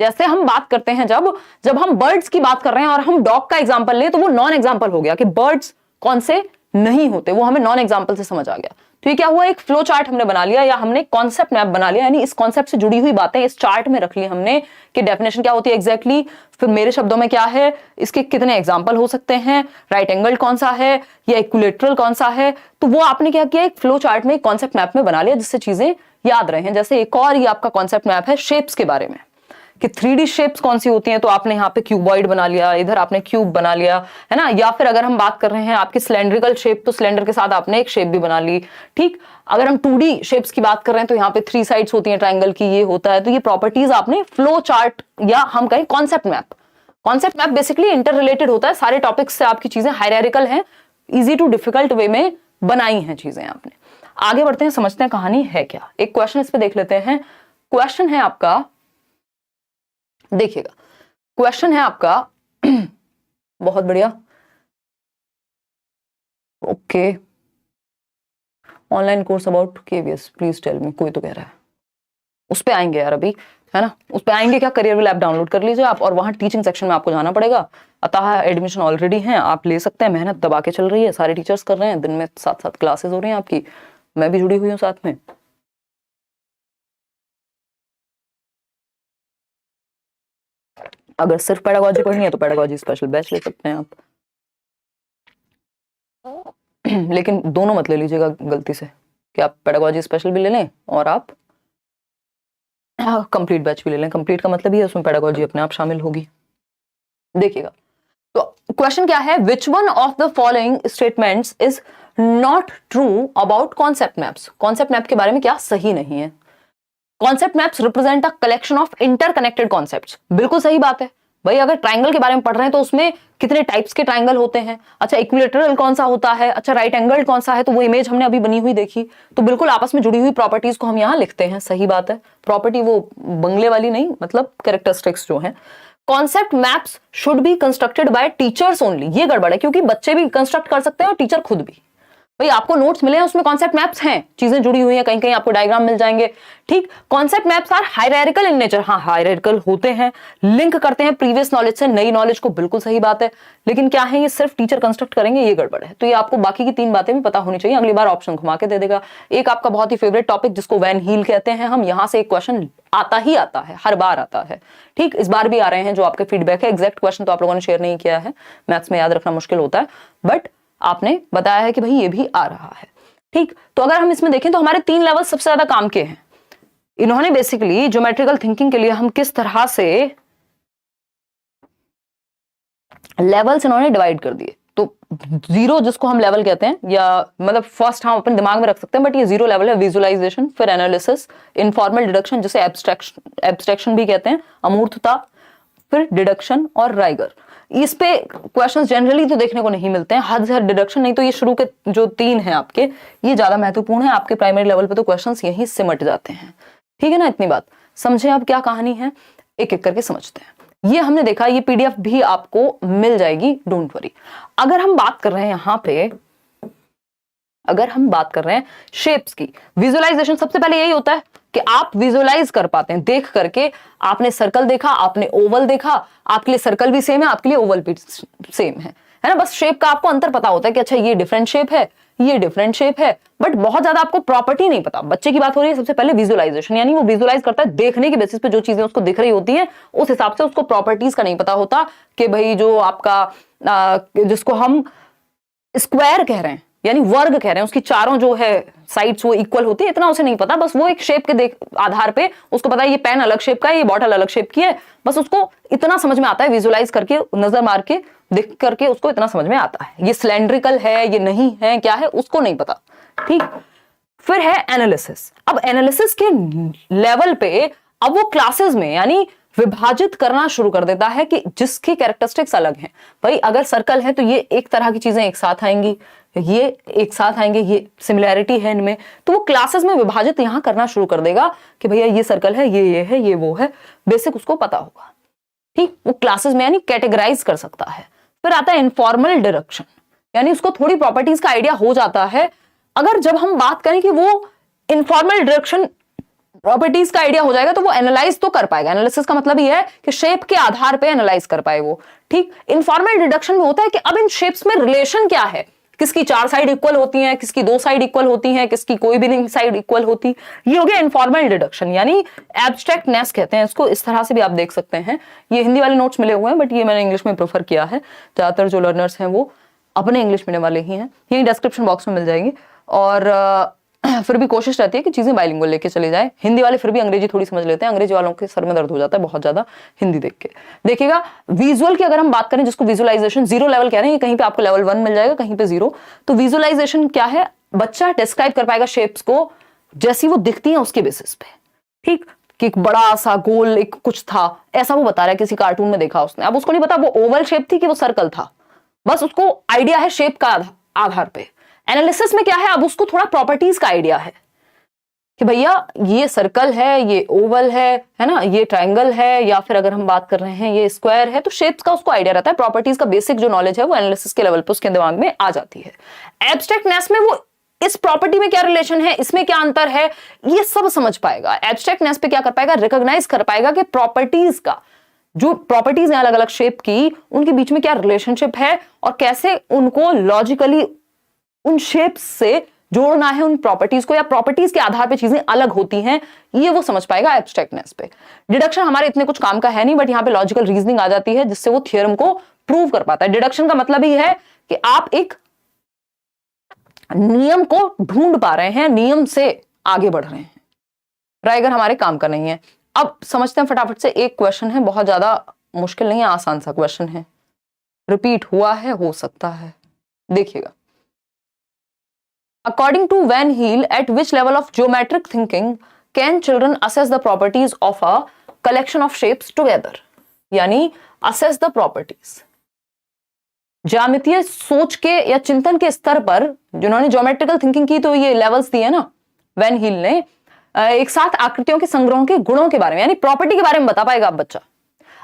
जैसे हम बात करते हैं जब हम बर्ड्स की बात कर रहे हैं और हम डॉग का एग्जाम्पल ले, तो वो नॉन एग्जाम्पल हो गया कि बर्ड्स कौन से नहीं होते, वो हमें नॉन एग्जाम्पल से समझ आ गया। तो ये क्या हुआ, एक फ्लो चार्ट हमने बना लिया या हमने कॉन्सेप्ट मैप बना लिया, यानी इस कॉन्सेप्ट से जुड़ी हुई बातें इस चार्ट में रख ली हमने कि डेफिनेशन क्या होती है एग्जैक्टली, फिर मेरे शब्दों में क्या है, इसके कितने एग्जाम्पल हो सकते हैं, राइट एंगल कौन सा है या इक्विलेटरल कौन सा है, तो वो आपने क्या किया, एक फ्लो चार्ट में कॉन्सेप्ट मैप में बना लिया जिससे चीजें याद रहे। जैसे एक और ये आपका कॉन्सेप्ट मैप है शेप्स के बारे में कि 3D शेप्स कौन सी होती हैं, तो आपने यहाँ पे क्यूबॉइड बना लिया, इधर आपने क्यूब बना लिया, है ना। या फिर अगर हम बात कर रहे हैं आपकी सिलेंड्रिकल शेप, तो सिलेंडर के साथ आपने एक शेप भी बना ली, ठीक। अगर हम 2D शेप्स की बात कर रहे हैं तो यहाँ पे 3 साइड्स होती हैं ट्राइंगल की, ये होता है। तो ये प्रॉपर्टीज आपने फ्लो चार्ट या हम कहें concept map basically inter related होता है, सारे टॉपिक्स से आपकी चीजें हायरार्किकल हैं, इजी टू डिफिकल्ट वे में बनाई हैं चीजें आपने। आगे बढ़ते हैं, समझते हैं कहानी है क्या। एक क्वेश्चन इस पे देख लेते हैं। क्वेश्चन है आपका, देखिएगा क्वेश्चन है आपका बहुत बढ़िया, okay, online course about KVS please tell me, कोई तो कह रहा है। उस पे आएंगे यार अभी, है ना, उस पे आएंगे क्या, करियर विल ऐप डाउनलोड कर लीजिए आप और वहां टीचिंग सेक्शन में आपको जाना पड़ेगा। अतः एडमिशन ऑलरेडी है, आप ले सकते हैं, मेहनत दबा के चल रही है, सारे टीचर्स कर रहे हैं, दिन में 7-7 क्लासेस हो रही हैं आपकी, मैं भी जुड़ी हुई हूँ साथ में। अगर सिर्फ पेडागोजी पढ़नी है तो पेडागोजी स्पेशल बैच ले सकते हैं आप, लेकिन दोनों मत ले लीजिएगा गलती से कि आप पेडागोजी स्पेशल भी ले लें और आप कंप्लीट बैच भी ले लें। कंप्लीट का मतलब ही है उसमें पेडागोजी अपने आप शामिल होगी। देखिएगा तो क्वेश्चन क्या है, which one of the following statements is not true about concept maps. Concept map के बारे में क्या सही नहीं है। Concept maps represent a collection of interconnected concepts, बिल्कुल सही बात है भाई। अगर ट्राइंगल के बारे में पढ़ रहे हैं तो उसमें कितने टाइप्स के ट्राइंगल होते हैं, अच्छा इक्विलेटरल कौन सा होता है, अच्छा राइट एंगल कौन सा है, तो वो इमेज हमने अभी बनी हुई देखी, तो बिल्कुल आपस में जुड़ी हुई प्रॉपर्टीज को हम यहाँ लिखते हैं, सही बात है। प्रॉपर्टी वो बंगले वाली नहीं, मतलब कैरेक्टरिस्टिक्स जो है। Concept maps should be constructed by teachers only, ये गड़बड़ है, क्योंकि बच्चे भी कंस्ट्रक्ट कर सकते हैं और टीचर खुद भी। भाई आपको नोट्स मिले हैं उसमें कॉन्सेप्ट मैप्स हैं, चीजें जुड़ी हुई हैं, कहीं कहीं आपको डायग्राम मिल जाएंगे, ठीक। Concept maps are hierarchical in nature, हाँ हायरार्किकल होते हैं, लिंक करते हैं प्रीवियस नॉलेज से नई नॉलेज को, बिल्कुल सही बात है। लेकिन क्या है, ये सिर्फ टीचर कंस्ट्रक्ट करेंगे, ये गड़बड़ है। तो ये आपको बाकी की 3 बातें भी पता होनी चाहिए, अगली बार ऑप्शन घुमा के दे देगा। एक आपका बहुत ही फेवरेट टॉपिक जिसको वैन हील कहते हैं हम, यहाँ से एक क्वेश्चन आता ही आता है, हर बार आता है, ठीक। इस बार भी आ रहे हैं जो आपके फीडबैक है। एग्जैक्ट क्वेश्चन तो आप लोगों ने शेयर नहीं किया है, मैथ्स में याद रखना मुश्किल होता है, बट आपने बताया है कि भाई ये भी आ रहा है, ठीक। तो अगर हम इसमें देखें तो हमारे 3 लेवल सबसे ज्यादा काम के हैं। इन्होंने बेसिकली ज्योमेट्रिकल थिंकिंग के लिए हम किस तरह से लेवल्स इन्होंने डिवाइड कर दिए, तो जीरो जिसको हम लेवल कहते हैं, या मतलब फर्स्ट हम अपने दिमाग में रख सकते हैं, बट ये जीरो लेवल है। विजुअलाइजेशन, फिर एनालिसिस, इनफॉर्मल डिडक्शन जिसे एब्स्ट्रैक्शन भी कहते हैं, अमूर्तता, फिर डिडक्शन और राइगर। इस पे क्वेश्चंस जनरली तो देखने को नहीं मिलते हैं, हद से हद डिडक्शन, नहीं तो ये शुरू के जो 3 हैं आपके, ये ज्यादा महत्वपूर्ण है। आपके प्राइमरी लेवल पे तो क्वेश्चंस यहीं सिमट जाते हैं। ठीक है ना, इतनी बात समझे। अब क्या कहानी है, एक एक करके समझते हैं। ये हमने देखा, ये पीडीएफ भी आपको मिल जाएगी, डोंट वरी। अगर हम बात कर रहे हैं यहां पे, अगर हम बात कर रहे हैं शेप्स की, विजुअलाइजेशन सबसे पहले यही होता है कि आप विजुअलाइज कर पाते हैं देख करके। आपने सर्कल देखा, आपने ओवल देखा, आपके लिए सर्कल भी सेम है, आपके लिए ओवल भी सेम है ना। बस शेप का आपको अंतर पता होता है कि अच्छा ये डिफरेंट शेप है, ये डिफरेंट शेप है, बट बहुत ज्यादा आपको प्रॉपर्टी नहीं पता। बच्चे की बात हो रही है सबसे पहले विजुअलाइजेशन, यानी वो विजुअलाइज करता है देखने के बेसिस पे, जो चीजें उसको दिख रही होती हैं उस हिसाब से, उसको प्रॉपर्टीज का नहीं पता होता कि भाई जो आपका जिसको हम स्क्वायर कह रहे हैं यानी वर्ग कह रहे हैं, उसकी चारों जो है साइड्स वो इक्वल होती है, इतना उसे नहीं पता। बस वो एक शेप के आधार पे उसको पता है ये पेन अलग शेप का है, ये बॉटल अलग शेप की है, बस उसको इतना समझ में आता है, विजुअलाइज करके, नजर मार के, देख करके उसको इतना समझ में आता है। ये सिलेंड्रिकल है, ये नहीं है, क्या है उसको नहीं पता। ठीक, फिर है एनालिसिस। अब एनालिसिस के लेवल पे अब वो क्लासेस में यानी विभाजित करना शुरू कर देता है कि जिसकी कैरेक्टरिस्टिक्स अलग हैं। भाई अगर सर्कल है तो ये एक तरह की चीजें एक साथ आएंगी, ये एक साथ आएंगे, ये सिमिलैरिटी है इनमें, तो वो क्लासेस में विभाजित यहां करना शुरू कर देगा कि भैया ये सर्कल है, ये है, ये वो है, बेसिक उसको पता होगा। ठीक, वो क्लासेस में यानी कैटेगराइज कर सकता है। फिर आता है इनफॉर्मल डिडक्शन, यानी उसको थोड़ी प्रॉपर्टीज का आइडिया हो जाता है। अगर जब हम बात करें कि वो इनफॉर्मल डिडक्शन प्रॉपर्टीज का आइडिया हो जाएगा तो वो एनालाइज तो कर पाएगा। एनालिसिस का मतलब ये है कि शेप के आधार पे एनालाइज कर पाए वो। ठीक, इनफॉर्मल डिडक्शन में होता है कि अब इन शेप्स में रिलेशन क्या है, किसकी 4 साइड इक्वल होती हैं, किसकी 2 साइड इक्वल होती हैं, किसकी कोई भी नहीं साइड इक्वल होती। ये हो गया इनफॉर्मल डिडक्शन, यानी एब्स्ट्रैक्टनेस कहते हैं इसको। इस तरह से भी आप देख सकते हैं। ये हिंदी वाले नोट्स मिले हुए हैं, बट ये मैंने इंग्लिश में प्रेफर किया है। ज्यादातर जो लर्नर्स हैं वो अपने इंग्लिश मीडियम वाले ही हैं, यही डिस्क्रिप्शन बॉक्स में मिल जाएंगे। और फिर भी कोशिश रहती है कि चीजें बाइलिंगुअल लेके चले जाए। हिंदी वाले फिर भी अंग्रेजी थोड़ी समझ लेते हैं, अंग्रेजी वालों के सर में दर्द हो जाता है बहुत ज्यादा हिंदी देख के। देखिएगा विजुअल की अगर हम बात करें, जिसको विजुअलाइजेशन जीरो लेवल कह रहे हैं, ये कहीं पे आपको लेवल 1 मिल जाएगा, कहीं पे 0। तो विजुअलाइजेशन क्या है, बच्चा डिस्क्राइब कर पाएगा शेप्स को जैसी वो दिखती है उसके बेसिस पे। ठीक, कि एक बड़ा सा गोल एक कुछ था, ऐसा वो बता रहा है, किसी कार्टून में देखा उसने। अब उसको नहीं पता वो ओवल शेप थी कि वो सर्कल था, बस उसको आइडिया है शेप का आधार पे। एनालिसिस में क्या है, अब उसको थोड़ा प्रॉपर्टीज का आइडिया है कि भैया ये सर्कल है, ये ओवल है ना, ये ट्रायंगल है, या फिर अगर हम बात कर रहे हैं ये स्क्वायर है, तो शेप्स का उसको आइडिया रहता है। प्रॉपर्टीज का बेसिक जो नॉलेज है वो एनालिसिस के लेवल पे उसके दिमाग में आ जाती है। एब्स्ट्रैक्टनेस में वो इस प्रॉपर्टी में क्या रिलेशन है, इसमें क्या अंतर है, ये सब समझ पाएगा। एब्स्ट्रैक्टनेस पे क्या कर पाएगा, रिकॉग्नाइज कर पाएगा कि प्रॉपर्टीज का, जो प्रॉपर्टीज हैं अलग अलग शेप की, उनके बीच में क्या रिलेशनशिप है और कैसे उनको लॉजिकली उन शेप्स से जोड़ना है उन प्रॉपर्टीज को, या प्रॉपर्टीज के आधार पे चीजें अलग होती हैं, ये वो समझ पाएगा एब्स्ट्रैक्टनेस पे। डिडक्शन हमारे इतने कुछ काम का है नहीं, बट यहां पे लॉजिकल रीजनिंग आ जाती है जिससे वो थ्योरम को प्रूव कर पाता है। डिडक्शन का मतलब ही है कि आप एक नियम को ढूंढ पा रहे हैं, नियम से आगे बढ़ रहे हैं। राइगर हमारे काम का नहीं है। अब समझते हैं फटाफट से। एक क्वेश्चन है, बहुत ज्यादा मुश्किल नहीं है, आसान सा क्वेश्चन है, रिपीट हुआ है, हो सकता है, देखिएगा। According to Van Heel, at which level of geometric thinking can children assess the properties of a collection of shapes together? यानी assess the properties. ज्यामितीय सोच के या चिंतन के स्तर पर जिन्होंने ज्योमेट्रिकल थिंकिंग की, तो ये लेवल्स दिए ना वैन हील ने, एक साथ आकृतियों के संग्रहों के गुणों के बारे में यानी प्रॉपर्टी के बारे में बता पाएगा। अब बच्चा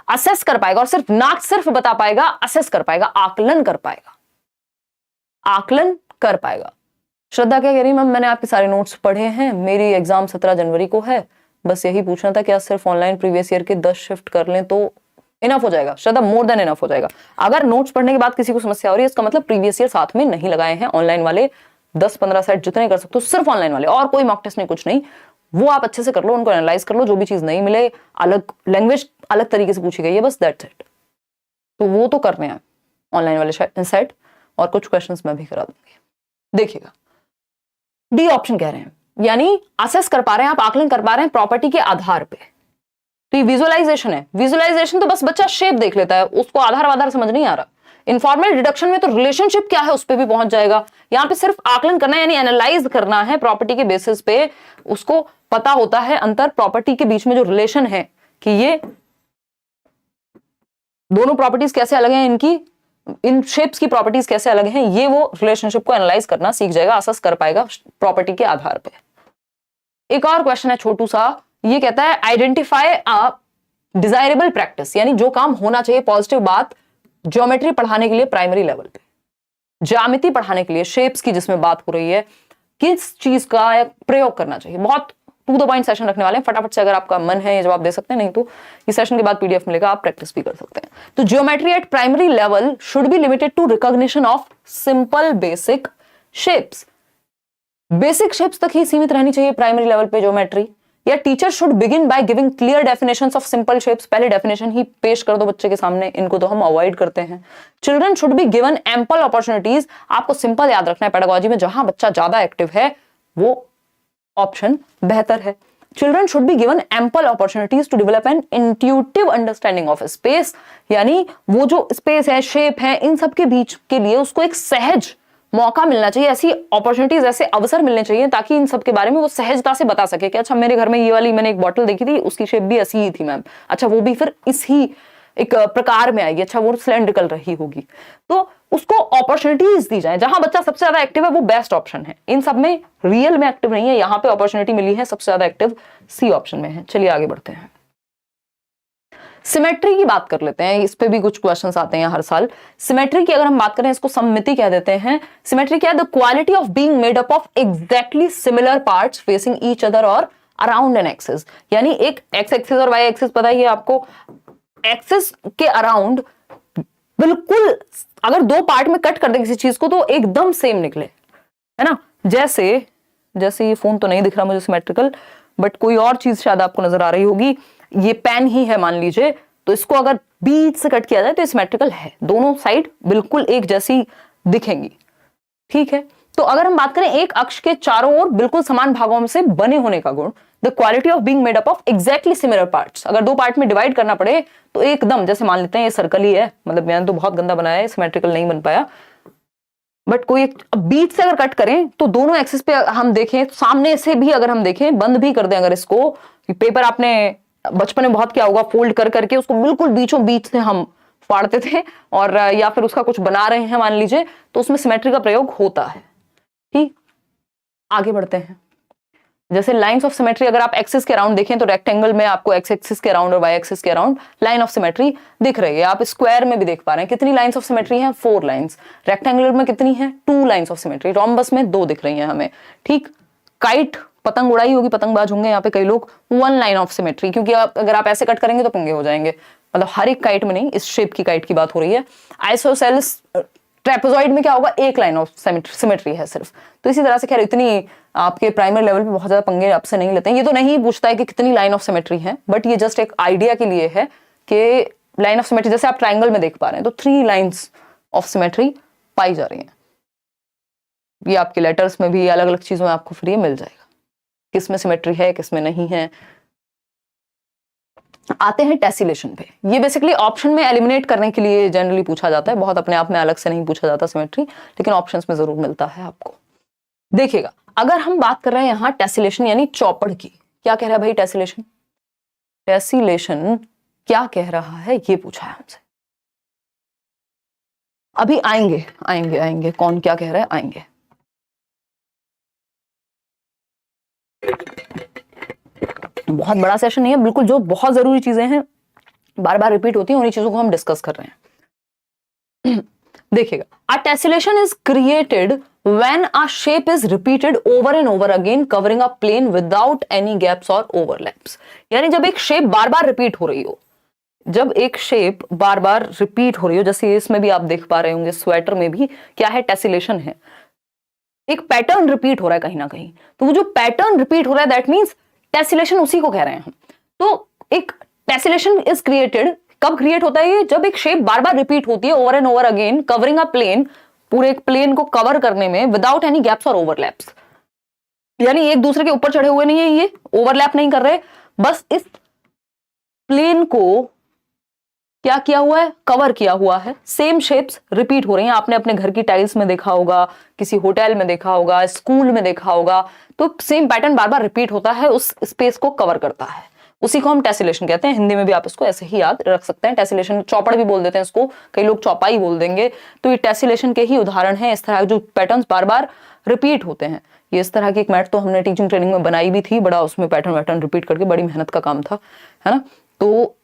असेस कर पाएगा, और सिर्फ ना सिर्फ बता पाएगा, असेस कर पाएगा, आकलन कर पाएगा, आकलन कर पाएगा। श्रद्धा क्या कह रही, मैम मैंने आपके सारे नोट्स पढ़े हैं, मेरी एग्जाम 17 जनवरी को है, बस यही पूछना था क्या सिर्फ ऑनलाइन प्रीवियस ईयर के 10 शिफ्ट कर लें तो इनफ हो जाएगा? श्रद्धा मोर देन इनफ हो जाएगा। अगर नोट्स पढ़ने के बाद किसी को समस्या हो रही है, इसका मतलब प्रीवियस ईयर साथ में नहीं लगाए हैं। ऑनलाइन वाले 10-15 सेट जितने कर सकते हो, सिर्फ ऑनलाइन वाले, और कोई मॉक टेस्ट नहीं, कुछ नहीं, वो आप अच्छे से कर लो, उनको एनालाइज कर लो, जो भी चीज नहीं मिले, अलग लैंग्वेज अलग तरीके से पूछी गई है, बस दैट्स इट। तो वो तो करने हैं ऑनलाइन वाले सेट, और कुछ क्वेश्चंस मैं भी करा दूंगी। देखिएगा डी ऑप्शन कह रहे हैं, यानी असेस कर पा रहे हैं आप, आकलन कर पा रहे हैं प्रॉपर्टी के आधार पे। तो ये विजुअलाइजेशन है। विजुअलाइजेशन तो बस बच्चा शेप देख लेता है, उसको आधार समझ नहीं आ रहा। इनफॉर्मल डिडक्शन में तो रिलेशनशिप क्या है उस पर भी पहुंच जाएगा। यहाँ पे सिर्फ आकलन करना है, यानी एनालाइज करना है प्रॉपर्टी के बेसिस पे, उसको पता होता है अंतर प्रॉपर्टी के बीच में जो रिलेशन है कि ये दोनों प्रॉपर्टीज कैसे अलग हैं, इनकी इन शेप्स की प्रॉपर्टीज कैसे अलग हैं, ये वो रिलेशनशिप को एनालाइज करना सीख जाएगा, असेस कर पाएगा प्रॉपर्टी के आधार पे। एक और क्वेश्चन है छोटू सा, ये कहता है आइडेंटिफाई अ डिजायरेबल प्रैक्टिस, यानी जो काम होना चाहिए पॉजिटिव बात ज्योमेट्री पढ़ाने के लिए प्राइमरी लेवल पे, ज्यामिति पढ़ाने के लिए शेप्स की जिसमें बात हो रही है, किस चीज का प्रयोग करना चाहिए। बहुत टू द पॉइंट सेशन रखने वाले हैं, फटाफट से अगर आपका मन है ये जवाब दे सकते हैं, नहीं तो इस सेशन के बाद पीडीएफ मिलेगा, आप प्रैक्टिस भी कर सकते हैं। तो geometry at primary level should be limited to recognition of simple basic shapes. Basic shapes तक ही सीमित रहनी चाहिए प्राइमरी लेवल पे ज्योमेट्री, या teacher should begin by giving clear definitions of simple shapes. पहले डेफिनेशन ही पेश कर दो बच्चे के सामने, इनको तो हम अवॉइड करते हैं। Children should be given ample opportunities, आपको सिंपल याद रखना है पेडागोजी में, जहां बच्चा ज्यादा एक्टिव है वो ऑप्शन बेहतर है। Children should be given ample opportunities to develop an intuitive understanding of space, यानी वो जो स्पेस है, शेप है, इन सब के बीच के लिए उसको एक सहज मौका मिलना चाहिए, ऐसी अपॉर्चुनिटीज, ऐसे अवसर मिलने चाहिए ताकि इन सब के बारे में वो सहजता से बता सके कि अच्छा मेरे घर में ये वाली मैंने एक बॉटल देखी थी, उसकी शेप भी ऐसी ही थी मैम, अच्छा वो भी फिर इस ही एक प्रकार में आएगी, अच्छा वो सिलेंड्रिकल रही होगी। तो उसको अपॉर्चुनिटीज दी जाए, जहां बच्चा सबसे ज्यादा एक्टिव है वो बेस्ट ऑप्शन है। इन सब में रियल में एक्टिव नहीं है, यहां पे अपॉर्चुनिटी मिली है, सबसे ज्यादा एक्टिव सी ऑप्शन में है। चलिए आगे बढ़ते हैं, सिमेट्री की बात कर लेते हैं, इस पे भी कुछ क्वेश्चंस आते हैं हर साल। सिमेट्री की अगर हम बात करें, इसको सममिति कह देते हैं। सिमेट्री क्या है? The quality of being made up of exactly similar parts facing each other और अराउंड एन एक्सिस, यानी एक एक्स एक्सिस और वाई एक्सिस पता ही है आपको, एक्सिस के अराउंड बिल्कुल अगर दो पार्ट में कट कर दे किसी चीज को तो एकदम सेम निकले, है ना। जैसे ये फोन तो नहीं दिख रहा मुझे सिमेट्रिकल, बट कोई और चीज शायद आपको नजर आ रही होगी, ये पेन ही है मान लीजिए, तो इसको अगर बीच से कट किया जाए तो सिमेट्रिकल है, दोनों साइड बिल्कुल एक जैसी दिखेंगी, ठीक है। तो अगर हम बात करें एक अक्ष के चारों ओर बिल्कुल समान भागों से बने होने का गुण, the quality of being made up of exactly similar parts, अगर दो पार्ट में डिवाइड करना पड़े तो एकदम, जैसे मान लेते हैं ये सर्कल ही है, मतलब मैंने तो बहुत गंदा बनाया है, सिमेट्रिकल नहीं बन पाया, बट कोई एक बीच से अगर कट करें तो दोनों एक्सिस पे हम देखें, सामने से भी अगर हम देखें, बंद भी कर दें अगर इसको, पेपर आपने बचपन में बहुत क्या होगा, फोल्ड कर करके उसको बिल्कुल बीचों बीच से हम फाड़ते थे, और या फिर उसका कुछ बना रहे हैं मान लीजिए, तो उसमें सिमेट्री का प्रयोग होता है। ठीक, आगे बढ़ते हैं। जैसे लाइंस ऑफ सिमेट्री अगर आप एक्सिस के अराउंड देखें तो रेक्टेंगल में आपको एक्स एक्सिस के अराउंड और वाई एक्सिस के अराउंड लाइन ऑफ सिमेट्री दिख रही है। आप स्क्वायर में भी देख पा रहे हैं कितनी लाइंस ऑफ सिमेट्री हैं, 4 लाइंस। रेक्टेंगुलर में कितनी है, 2 लाइंस ऑफ सिमेट्री। रोम्बस में 2 दिख रही हैं हमें। ठीक, काइट पतंग उड़ाई होगी, पतंगबाज होंगे यहाँ पे कई लोग, 1 लाइन ऑफ सिमेट्री, क्योंकि अगर आप ऐसे कट करेंगे तो पंगे हो जाएंगे, मतलब हर एक काइट में नहीं, इस शेप की काइट की बात हो रही है। आइसोसेल्स ट्रेपेजॉइड में क्या होगा, 1 लाइन ऑफ सिमेट्री है सिर्फ। तो इसी तरह से खैर इतनी आपके प्राइमरी लेवल पे बहुत ज्यादा पंगे आपसे नहीं लेते हैं। ये तो नहीं पूछता है कि कितनी लाइन ऑफ सिमेट्री है, बट ये जस्ट एक आइडिया के लिए है कि लाइन ऑफ सिमेट्री, जैसे आप ट्राइंगल में देख पा रहे हैं तो 3 लाइंस ऑफ सिमेट्री पाई जा रही हैं। ये आपके लेटर्स में भी अलग अलग चीजों में आपको फ्री मिल जाएगा, किस में सिमेट्री है किस में नहीं है। आते हैं टेसिलेशन पे। ये बेसिकली ऑप्शन में एलिमिनेट करने के लिए जनरली पूछा जाता है, बहुत अपने आप में अलग से नहीं पूछा जाता सिमेट्री, लेकिन ऑप्शंस में जरूर मिलता है आपको। देखिएगा, अगर हम बात कर रहे हैं यहाँ टेसिलेशन यानी चौपड़ की, क्या कह रहा है भाई टेसिलेशन? टेसिलेशन क्या कह रहा है ये पूछा है हमसे। अभी आएंगे कौन क्या कह रहा है, आएंगे। बहुत बड़ा सेशन नहीं है, बिल्कुल जो बहुत जरूरी चीजें हैं बार बार रिपीट होती हैं उन्हीं चीजों को हम डिस्कस कर रहे हैं। देखिएगा, a tessellation is created when a shape is repeated over and over again covering a plane without any gaps और ओवरलैप्स। यानी जब एक शेप बार बार रिपीट हो रही हो, जब एक शेप बार बार रिपीट हो रही हो, जैसे इसमें भी आप देख पा रहे होंगे, स्वेटर में भी क्या है, टेसिलेशन है, एक पैटर्न रिपीट हो रहा है कहीं ना कहीं। तो वो जो पैटर्न रिपीट हो रहा है दैट मींस टेसिलेशन, उसी को कह रहे हैं हम। तो एक टेसिलेशन इज क्रिएटेड, कब क्रिएट होता है ये, जब एक शेप बार बार रिपीट होती है over and over again covering a plane, पूरे एक प्लेन को कवर करने में, विदाउट एनी गैप्स और ओवरलैप्स। यानी एक दूसरे के ऊपर चढ़े हुए नहीं है, ये ओवरलैप नहीं कर रहे, बस इस प्लेन को क्या किया हुआ है, कवर किया हुआ है, सेम शेप्स रिपीट हो रही हैं। आपने अपने घर की टाइल्स में देखा होगा, किसी होटल में देखा होगा, स्कूल में देखा होगा, तो सेम पैटर्न बार बार रिपीट होता है, उस स्पेस को कवर करता है। उसी को हम टेसिलेशन कहते हैं। हिंदी में भी आप इसको ऐसे ही याद रख सकते हैं, टेसिलेशन। चौपड़ भी बोल देते हैं इसको, कई लोग चौपाई बोल देंगे। तो ये टेसिलेशन के ही उदाहरण है, इस तरह जो पैटर्न्स बार बार रिपीट होते हैं। ये इस तरह की एक मैट तो हमने टीचिंग ट्रेनिंग में बनाई भी थी, बड़ा उसमें पैटर्न रिपीट करके, बड़ी मेहनत का काम था, है ना। तो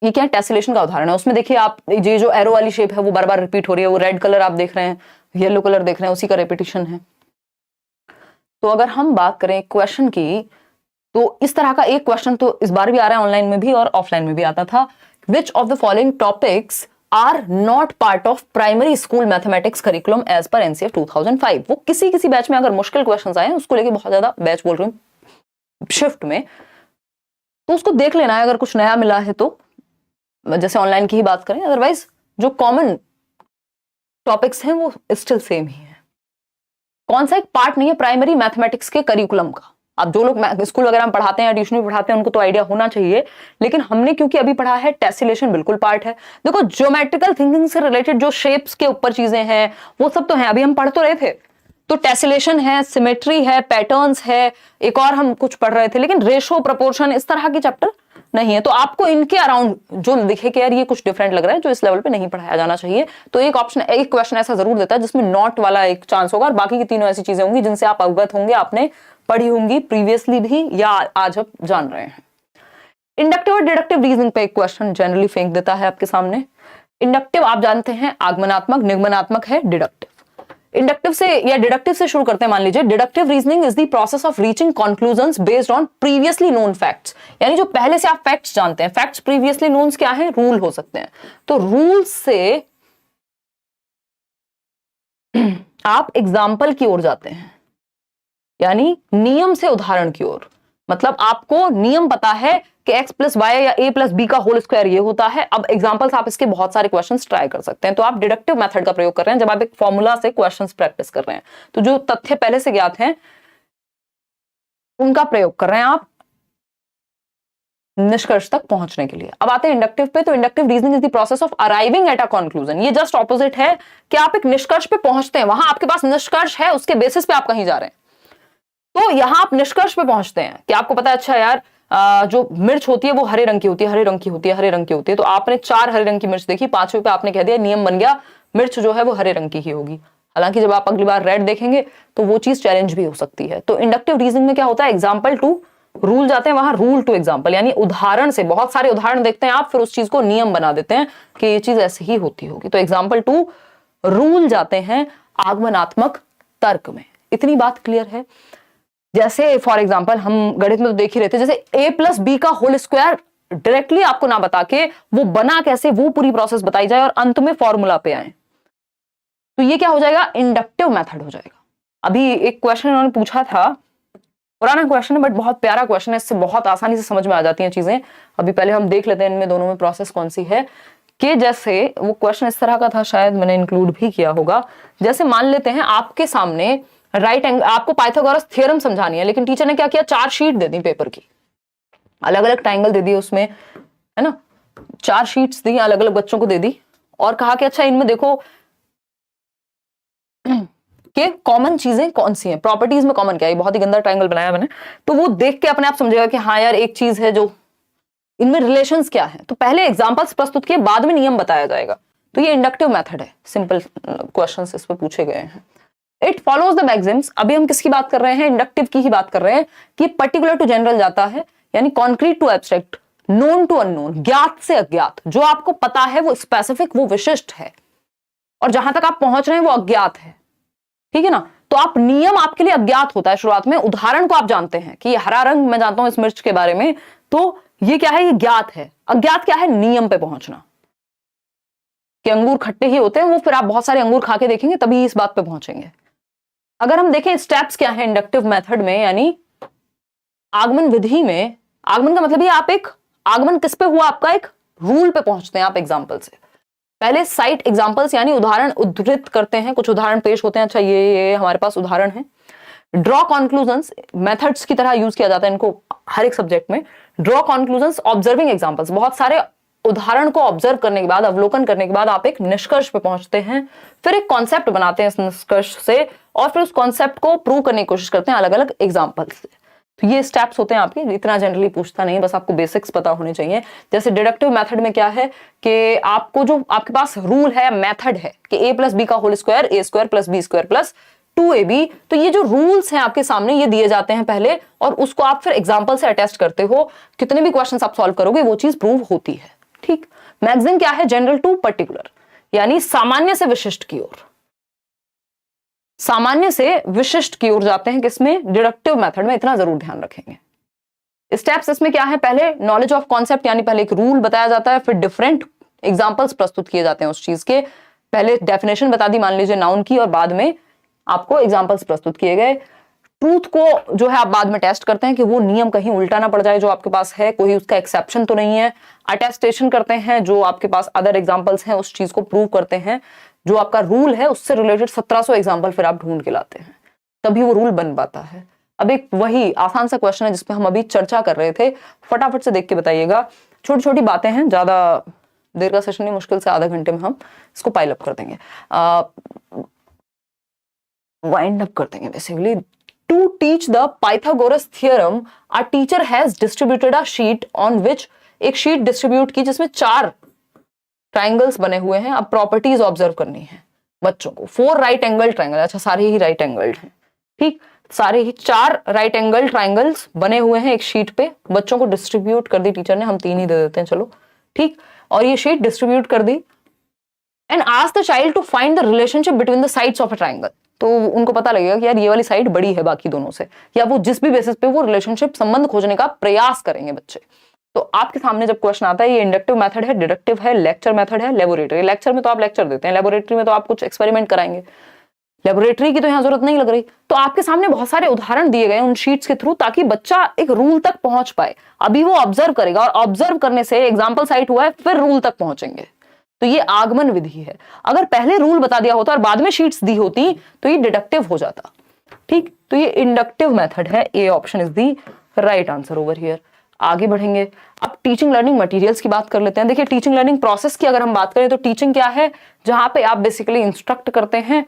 ये क्या टेसिलेशन का उदाहरण है। उसमें देखिए आप, ये जो एरो वाली शेप है वो बार बार रिपीट हो रही है, वो रेड कलर आप देख रहे हैं, येलो कलर देख रहे हैं, उसी का रेपिटेशन है। तो अगर हम बात करें क्वेश्चन की, तो इस तरह का एक क्वेश्चन तो इस बार भी आ रहा है, ऑनलाइन में भी और ऑफलाइन में भी आता था। Which of the following topics are not part of primary school mathematics curriculum as per NCF 2005। वो किसी किसी बैच में अगर मुश्किल क्वेश्चंस आए, उसको लेके बहुत ज्यादा बैच बोल रही हूँ शिफ्ट में, तो उसको देख लेना है अगर कुछ नया मिला है तो, जैसे ऑनलाइन की ही बात करें। अदरवाइज जो कॉमन टॉपिक्स हैं वो स्टिल सेम ही है। कौन सा एक पार्ट नहीं है प्राइमरी मैथमेटिक्स के करिकुलम का। अब जो लोग स्कूल वगैरह में पढ़ाते हैं, ट्यूशन में पढ़ाते हैं, उनको तो आइडिया होना चाहिए, लेकिन हमने क्योंकि अभी पढ़ा है, टेसिलेशन बिल्कुल पार्ट है। देखो ज्योमेट्रिकल थिंकिंग से रिलेटेड जो शेप्स के ऊपर चीजें हैं वो सब तो हैं, अभी हम पढ़ तो रहे थे। तो टेसिलेशन है, सिमेट्री है, पैटर्न्स है, एक और हम कुछ पढ़ रहे थे, लेकिन रेशो, प्रपोर्शन, इस तरह के चैप्टर नहीं है। तो आपको इनके अराउंड जो दिखे कि यार ये कुछ डिफरेंट लग रहा है, जो इस लेवल पे नहीं पढ़ाया जाना चाहिए, तो एक ऑप्शन, एक क्वेश्चन ऐसा जरूर देता है जिसमें नॉट वाला एक चांस होगा, और बाकी की तीनों ऐसी चीजें होंगी जिनसे आप अवगत होंगे, आपने पढ़ी होंगी प्रीवियसली भी या आज आप जान रहे हैं। इंडक्टिव और डिडक्टिव रीजनिंग पे एक क्वेश्चन जनरली फेंक देता है आपके सामने। इंडक्टिव आप जानते हैं आगमनात्मक, निगमनात्मक है डिडक्टिव। इंडक्टिव से या डिडक्टिव से शुरू करते हैं। मान लीजिए deductive reasoning is the process of reaching conclusions based on previously known facts, यानी जो पहले से आप फैक्ट्स जानते हैं। फैक्ट्स प्रीवियसली नोन क्या है, रूल हो सकते हैं। तो रूल से आप एग्जाम्पल की ओर जाते हैं, यानी नियम से उदाहरण की ओर। मतलब आपको नियम पता है कि x प्लस वाई या a प्लस बी का होल स्क्वायर ये होता है। अब एग्जांपल्स आप इसके बहुत सारे क्वेश्चंस ट्राई कर सकते हैं। तो आप डिडक्टिव मेथड का प्रयोग कर रहे हैं जब आप एक फॉर्मूला से क्वेश्चंस प्रैक्टिस कर रहे हैं, तो जो तथ्य पहले से ज्ञात हैं उनका प्रयोग कर रहे हैं आप निष्कर्ष तक पहुंचने के लिए। अब आते हैं इंडक्टिव पे। तो inductive reasoning is the process of arriving at a conclusion. ये जस्ट ऑपोजिट है कि आप एक निष्कर्ष पे पहुंचते हैं, वहां आपके पास निष्कर्ष है, उसके बेसिस पे आप कहीं जा रहे हैं। तो यहां आप निष्कर्ष पे पहुंचते हैं कि आपको पता है अच्छा यार जो मिर्च होती है वो हरे रंग की होती है, हरे रंग की होती है, हरे रंग की होती है। तो आपने 4 हरे रंग की मिर्च देखी, 5वें पे आपने कह दिया, नियम बन गया, मिर्च जो है वो हरे रंग की ही होगी। हालांकि जब आप अगली बार रेड देखेंगे तो वो चीज चैलेंज भी हो सकती है। तो इंडक्टिव रीजनिंग में क्या होता है, एग्जाम्पल टू रूल जाते हैं, वहां रूल टू एग्जाम्पल, यानी उदाहरण से बहुत सारे उदाहरण देखते हैं आप, फिर उस चीज को नियम बना देते हैं कि ये चीज ऐसे ही होती होगी। तो एग्जाम्पल टू रूल जाते हैं आगमनात्मक तर्क में। इतनी बात क्लियर है। जैसे फॉर एग्जाम्पल हम गणित में तो देख ही रहे थे, जैसे a प्लस बी का होल स्क्वायर डायरेक्टली आपको ना बता के वो बना कैसे, वो पूरी प्रोसेस बताई जाए और अंत में फॉर्मूला पे आए, तो ये क्या हो जाएगा, इंडक्टिव मेथड हो जाएगा। अभी एक क्वेश्चन उन्होंने पूछा था, पुराना क्वेश्चन है बट बहुत प्यारा क्वेश्चन है, इससे बहुत आसानी से समझ में आ जाती हैं चीजें। अभी पहले हम देख लेते हैं इनमें दोनों में प्रोसेस कौन सी है। कि जैसे वो क्वेश्चन इस तरह का था, शायद मैंने इंक्लूड भी किया होगा। जैसे मान लेते हैं आपके सामने राइट एंगल, आपको पाइथागोरस थ्योरम समझानी है, लेकिन टीचर ने क्या किया, 4 शीट दे दी पेपर की, अलग अलग ट्रायंगल दे दिए उसमें, है ना, 4 शीट्स दी, अलग अलग बच्चों को दे दी और कहा कि अच्छा इनमें देखो कि कॉमन चीजें कौन सी हैं, प्रॉपर्टीज में कॉमन क्या है। बहुत ही गंदा ट्रायंगल बनाया मैंने, तो वो देख के अपने आप समझेगा कि हाँ यार एक चीज है जो इनमें रिलेशंस क्या है। तो पहले एग्जांपल्स प्रस्तुत किए, बाद में नियम बताया जाएगा। तो ये इंडक्टिव मेथड है, सिंपल क्वेश्चंस इस पे पूछे गए हैं। इट फॉलोज द मैक्सिम्स, अभी हम किसकी बात कर रहे हैं, इंडक्टिव की ही बात कर रहे हैं, कि पर्टिकुलर टू जनरल जाता है, यानी concrete to abstract, known to unknown, ज्ञात से अज्ञात। जो आपको पता है वो स्पेसिफिक, वो विशिष्ट है, और जहां तक आप पहुंच रहे हैं वो अज्ञात है, ठीक है ना। तो आप नियम आपके लिए अज्ञात होता है शुरुआत में, उदाहरण को आप जानते हैं कि ये हरा रंग मैं जानता हूं इस मिर्च के बारे में, तो ये क्या है, ये ज्ञात है। अज्ञात क्या है, नियम पे पहुंचना, कि अंगूर खट्टे ही होते हैं, वो फिर आप बहुत सारे अंगूर खा के देखेंगे तभी इस बात पे पहुंचेंगे। अगर हम देखें स्टेप्स क्या है इंडक्टिव मेथड में, यानी आगमन विधि में, आगमन का मतलब ये आप एक आगमन किस पे हुआ, आपका एक रूल पे पहुंचते हैं आप एग्जाम्पल से। पहले साइट एग्जाम्पल्स यानी उदाहरण उद्धृत करते हैं, कुछ उदाहरण पेश होते हैं, अच्छा ये हमारे पास उदाहरण है। ड्रॉ कॉन्क्लूजन्स मेथड्स की तरह यूज किया जाता है इनको हर एक सब्जेक्ट में। ड्रॉ कॉन्क्लूजन्स ऑब्जर्विंग एग्जाम्पल्स, बहुत सारे उदाहरण को ऑब्जर्व करने के बाद, अवलोकन करने के बाद आप एक निष्कर्ष पे पहुंचते हैं, फिर एक कॉन्सेप्ट बनाते हैं इस निष्कर्ष से, और फिर उस कॉन्सेप्ट को प्रूव करने की कोशिश करते हैं अलग अलग एग्जाम्पल से। तो ये स्टेप्स होते हैं आपके, इतना जनरली पूछता नहीं, बस आपको बेसिक्स पता होने चाहिए। जैसे डिडक्टिव मेथड में क्या है कि आपको जो आपके पास रूल है, मेथड है कि a प्लस बी का whole square a square plus B square plus 2ab, तो ये जो रूल्स हैं आपके सामने ये दिए जाते हैं पहले, और उसको आप फिर एग्जाम्पल से अटेस्ट करते हो। कितने भी क्वेश्चन आप सॉल्व करोगे वो चीज प्रूव होती है। ठीक, मैक्सिम क्या है? जनरल टू पर्टिकुलर, यानी सामान्य से विशिष्ट की ओर, सामान्य से विशिष्ट की ओर जाते हैं किसमें? डिडक्टिव मेथड में। इतना जरूर ध्यान रखेंगे। स्टेप्स इसमें क्या है? पहले नॉलेज ऑफ कॉन्सेप्ट, यानी पहले एक रूल बताया जाता है, फिर डिफरेंट एग्जांपल्स प्रस्तुत किए जाते हैं उस चीज के। पहले डेफिनेशन बता दी मान लीजिए नाउन की, और बाद में आपको एग्जांपल्स प्रस्तुत किए गए। ट्रूथ को जो है आप बाद में टेस्ट करते हैं कि वो नियम कहीं उल्टा ना पड़ जाए जो आपके पास है, कोई उसका एक्सेप्शन तो नहीं है। अटेस्टेशन करते हैं, जो आपके पास अदर एग्जांपल्स हैं उस चीज को प्रूव करते हैं। जो आपका रूल है उससे रिलेटेड 1700 एग्जाम्पल फिर आप ढूंढ के लाते हैं, तभी वो रूल बन पाता है। अब एक वही आसान सा क्वेश्चन है जिसपे हम अभी चर्चा कर रहे थे, फटाफट से देख के बताइएगा। छोटी छोटी बातें हैं, ज्यादा देर का सेशन नहीं, मुश्किल से आधा घंटे में हम इसको पाइल अप कर देंगे, वाइंड अप कर देंगे basically. To teach the Pythagoras theorem a teacher has distributed a sheet on which, एक शीट डिस्ट्रीब्यूट की जिसमें 4 ट्राइंगल्स बने हुए हैं। अब प्रॉपर्टीज ऑब्जर्व करनी है बच्चों को। 4 राइट एंगल ट्राइंगल, अच्छा सारे ही राइट एंगल्ड हैं, ठीक, सारे ही 4 राइट एंगल ट्राइंगल्स बने हुए हैं एक शीट पे। बच्चों को डिस्ट्रीब्यूट कर दी टीचर ने, हम 3 ही दे देते हैं चलो, ठीक। और ये शीट डिस्ट्रीब्यूट कर दी and ask the child to find the relationship between the sides of a triangle. तो उनको पता लगेगा कि यार ये वाली साइड बड़ी है बाकी दोनों से, या वो जिस भी बेसिस पे वो रिलेशनशिप, संबंध खोजने का प्रयास करेंगे बच्चे। तो आपके सामने जब क्वेश्चन आता है, ये इंडक्टिव मेथड है, डिडक्टिव है, लेक्चर मेथड है, लेबोरेटरी। लेक्चर में तो आप लेक्चर देते हैं, लेबोरेटरी में तो आप कुछ एक्सपेरिमेंट कराएंगे। लेबोरेटरी की तो यहाँ जरूरत नहीं लग रही। तो आपके सामने बहुत सारे उदाहरण दिए गए उन शीट्स के थ्रू, ताकि बच्चा एक रूल तक पहुंच पाए। अभी वो ऑब्जर्व करेगा, और ऑब्जर्व करने से एग्जाम्पल साइट हुआ है, फिर रूल तक पहुंचेंगे। तो ये आगमन विधि है। अगर पहले रूल बता दिया होता और बाद में शीट्स दी होती तो ये डिडक्टिव हो जाता, ठीक। तो ये इंडक्टिव मेथड है। A option is the right answer over here. आगे बढ़ेंगे, अब टीचिंग लर्निंग मटेरियल्स की बात कर लेते हैं। देखिए टीचिंग लर्निंग प्रोसेस की अगर हम बात करें तो टीचिंग क्या है? जहां पे आप बेसिकली इंस्ट्रक्ट करते हैं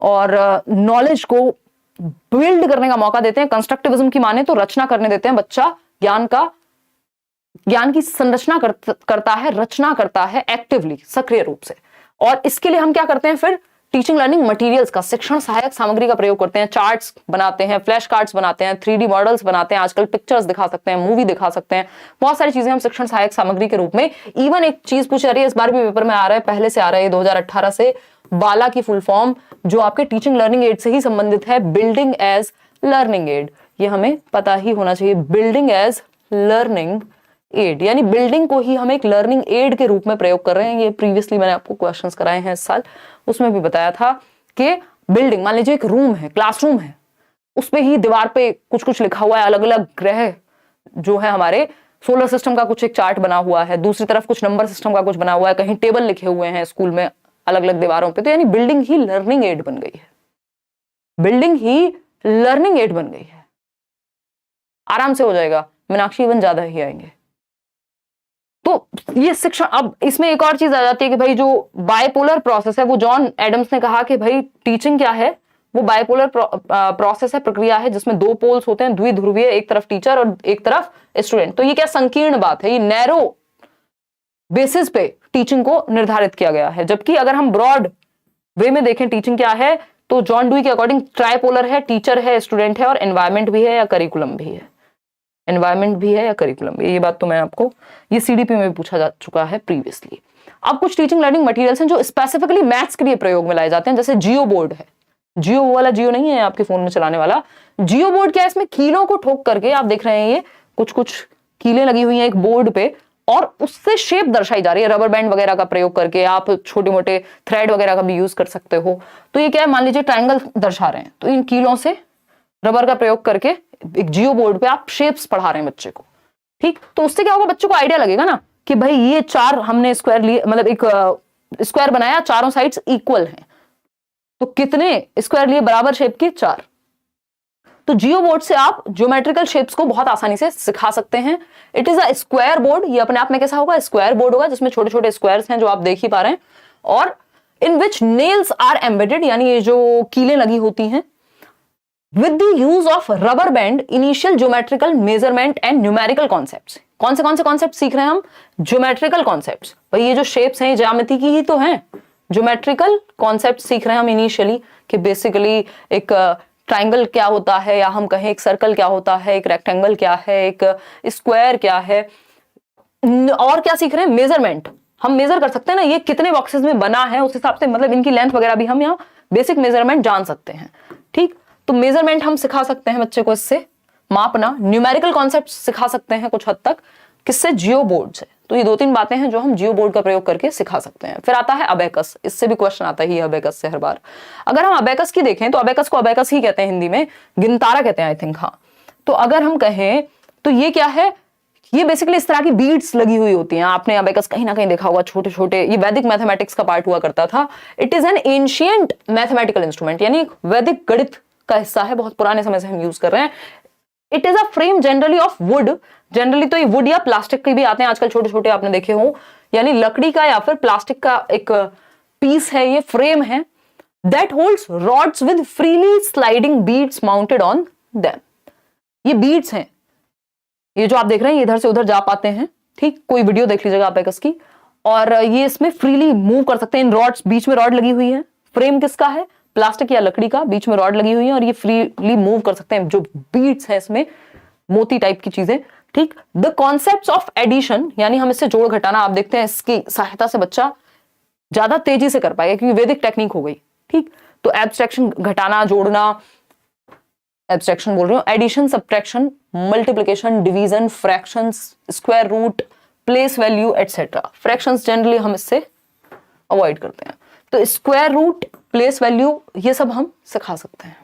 और नॉलेज को बिल्ड करने का मौका देते हैं। कंस्ट्रक्टिविज्म की माने तो रचना करने देते हैं। बच्चा ज्ञान की संरचना करता है, रचना करता है एक्टिवली, सक्रिय रूप से। और इसके लिए हम क्या करते हैं? फिर टीचिंग लर्निंग मटेरियल्स का, शिक्षण सहायक सामग्री का प्रयोग करते हैं। चार्ट्स बनाते हैं, फ्लैश कार्ड्स बनाते हैं, 3D मॉडल्स बनाते हैं, आजकल पिक्चर्स दिखा सकते हैं, मूवी दिखा सकते हैं, बहुत सारी चीजें हम शिक्षण सहायक सामग्री के रूप में। इवन एक चीज पूछी जा रही है, इस बार भी पेपर में आ रहा है, पहले से आ रहा है 2018 से, बाला की फुल फॉर्म जो आपके टीचिंग लर्निंग एड से ही संबंधित है, बिल्डिंग एज लर्निंग एड। ये हमें पता ही होना चाहिए, बिल्डिंग एज लर्निंग एड, यानी बिल्डिंग को ही हम एक लर्निंग एड के रूप में प्रयोग कर रहे हैं। ये प्रीवियसली मैंने आपको क्वेश्चंस कराए हैं इस साल, उसमें भी बताया था कि बिल्डिंग, मान लीजिए एक रूम है, क्लासरूम है, उसपे ही दीवार पे कुछ कुछ लिखा हुआ है, अलग अलग ग्रह जो है हमारे सोलर सिस्टम का कुछ एक चार्ट बना हुआ है, दूसरी तरफ कुछ नंबर सिस्टम का कुछ बना हुआ है, कहीं टेबल लिखे हुए हैं स्कूल में अलग अलग दीवारों पे। तो यानी बिल्डिंग ही लर्निंग एड बन गई है, बिल्डिंग ही लर्निंग एड बन गई है। आराम से हो जाएगा, मीनाक्षी इवन ज्यादा ही आएंगे। तो ये शिक्षण, अब इसमें एक और चीज आ जाती है कि भाई जो बायपोलर प्रोसेस है, वो जॉन एडम्स ने कहा कि भाई टीचिंग क्या है, वो बायपोलर प्रोसेस है, प्रक्रिया है जिसमें 2 पोल्स होते हैं, द्विध्रुवीय, एक तरफ टीचर और एक तरफ स्टूडेंट। तो ये क्या संकीर्ण बात है, ये नैरो बेसिस पे टीचिंग को निर्धारित किया गया है। जबकि अगर हम ब्रॉड वे में देखें टीचिंग क्या है, तो जॉन डुई के अकॉर्डिंग ट्राइपोलर है, टीचर है, स्टूडेंट है, और एनवायरमेंट भी है या करिकुलम भी है। एनवायरमेंट भी है या करिकुलम भी है, ये बात तो मैं आपको, ये सीडीपी में भी पूछा जा चुका है प्रीवियसली। अब कुछ टीचिंग लर्निंग मटेरियल्स हैं जो स्पेसिफिकली मैथ्स के लिए प्रयोग में लाए जाते हैं, जैसे जियो बोर्ड है। जियो वाला जियो नहीं है आपके फोन में चलाने वाला, जियो बोर्ड क्या है? इसमें कीलों को ठोक करके आप देख रहे हैं, ये कुछ कुछ कीलें लगी हुई हैं एक बोर्ड पे, और उससे शेप दर्शाई जा रही है। रबर बैंड वगैरह का प्रयोग करके आप छोटे मोटे थ्रेड वगैरह का भी यूज कर सकते हो। तो ये क्या है, मान लीजिए ट्राइंगल दर्शा रहे हैं, तो इन कीलों से रबर का प्रयोग करके एक जियो बोर्ड पे आप शेप्स पढ़ा रहे हैं बच्चे को, ठीक। तो उससे क्या होगा, बच्चों को आइडिया लगेगा ना कि भाई ये 4 हमने स्क्वायर लिए, मतलब एक स्क्वायर बनाया, चारों साइड्स इक्वल हैं, तो कितने स्क्वायर लिए बराबर शेप के? 4। तो जियो बोर्ड से आप ज्योमेट्रिकल शेप्स को बहुत आसानी से सिखा सकते हैं। It is a square board, ये अपने आप में कैसा होगा, स्क्वायर बोर्ड होगा जिसमें छोटे छोटे स्क्वायर्स हैं जो आप देख ही पा रहे हैं, और इन विच नेल्स आर एम्बेडेड, यानी ये जो कीलें लगी होती हैं, with the use of rubber band, initial geometrical measurement and numerical concepts. कौन से कॉन्सेप्ट सीख रहे हैं हम, ज्योमेट्रिकल कॉन्सेप्ट्स। भाई ये जो शेप्स हैं ज्यामिति की ही तो हैं, ज्योमेट्रिकल कॉन्सेप्ट सीख रहे हैं हम इनिशियली, कि बेसिकली एक ट्राइंगल क्या होता है, या हम कहें एक सर्कल क्या होता है, एक रेक्टेंगल क्या है, एक स्क्वायर क्या है, और क्या सीख रहे हैं, मेजरमेंट। हम मेजर कर सकते हैं ना ये कितने बॉक्सेस में बना है, उस हिसाब से मतलब इनकी लेंथ वगैरह भी हम यहाँ बेसिक मेजरमेंट जान सकते हैं। ठीक, तो मेजरमेंट हम सिखा सकते हैं बच्चे को, इससे मापना। न्यूमेरिकल कॉन्सेप्ट सिखा सकते हैं कुछ हद तक, किससे, जियो बोर्ड से। तो ये 2-3 बातें हैं जो हम जियो बोर्ड का प्रयोग करके सिखा सकते हैं। फिर आता है अबेकस, इससे भी क्वेश्चन आता ही है अबेकस से हर बार। अगर हम अबेकस की देखें तो अबेकस को अबेकस ही कहते हैं हिंदी में, गिनतारा कहते हैं आई थिंक, हाँ। तो अगर हम कहें तो ये क्या है, ये बेसिकली इस तरह की बीड्स लगी हुई होती हैं। आपने अबेकस कहीं ना कहीं देखा होगा, छोटे छोटे, ये वैदिक मैथमेटिक्स का पार्ट हुआ करता था। It is N ancient mathematical instrument, यानी वैदिक गणित का हिस्सा है, बहुत पुराने समय से हम यूज कर रहे हैं। It is a frame generally of would, generally तो ये वुड या प्लास्टिक के भी आते हैं आजकल, छोटे छोटे आपने देखे हो, यानी लकड़ी का या फिर प्लास्टिक का एक पीस है, ये फ्रेम है। That holds rods with freely sliding beads mounted on them. ये बीड्स हैं, ये जो आप देख रहे हैं, ये इधर से उधर जा पाते हैं। ठीक, कोई वीडियो देख लीजिएगा आप अबेकस की, और ये इसमें फ्रीली मूव कर सकते हैं। इन रॉड्स, बीच में रॉड लगी हुई है। फ्रेम किसका है, प्लास्टिक या लकड़ी का, बीच में रॉड लगी हुई है, और ये फ्रीली मूव कर सकते हैं। जो बीड्स है इसमें मोती टाइप की चीजें। ठीक, द कॉन्सेप्ट्स ऑफ एडिशन, यानी हम इससे जोड़ घटाना, आप देखते हैं इसकी सहायता से बच्चा ज्यादा तेजी से कर पाएगा क्योंकि वैदिक टेक्निक हो गई। ठीक, तो एब्स्ट्रैक्शन, घटाना, जोड़ना, एब्स्ट्रैक्शन बोल रही हूँ, addition, subtraction, multiplication, division, fractions, square root, place value etcetera. Fractions generally हम इससे अवॉइड करते हैं। तो स्क्वायर रूट, प्लेस वैल्यू, ये सब हम सिखा सकते हैं।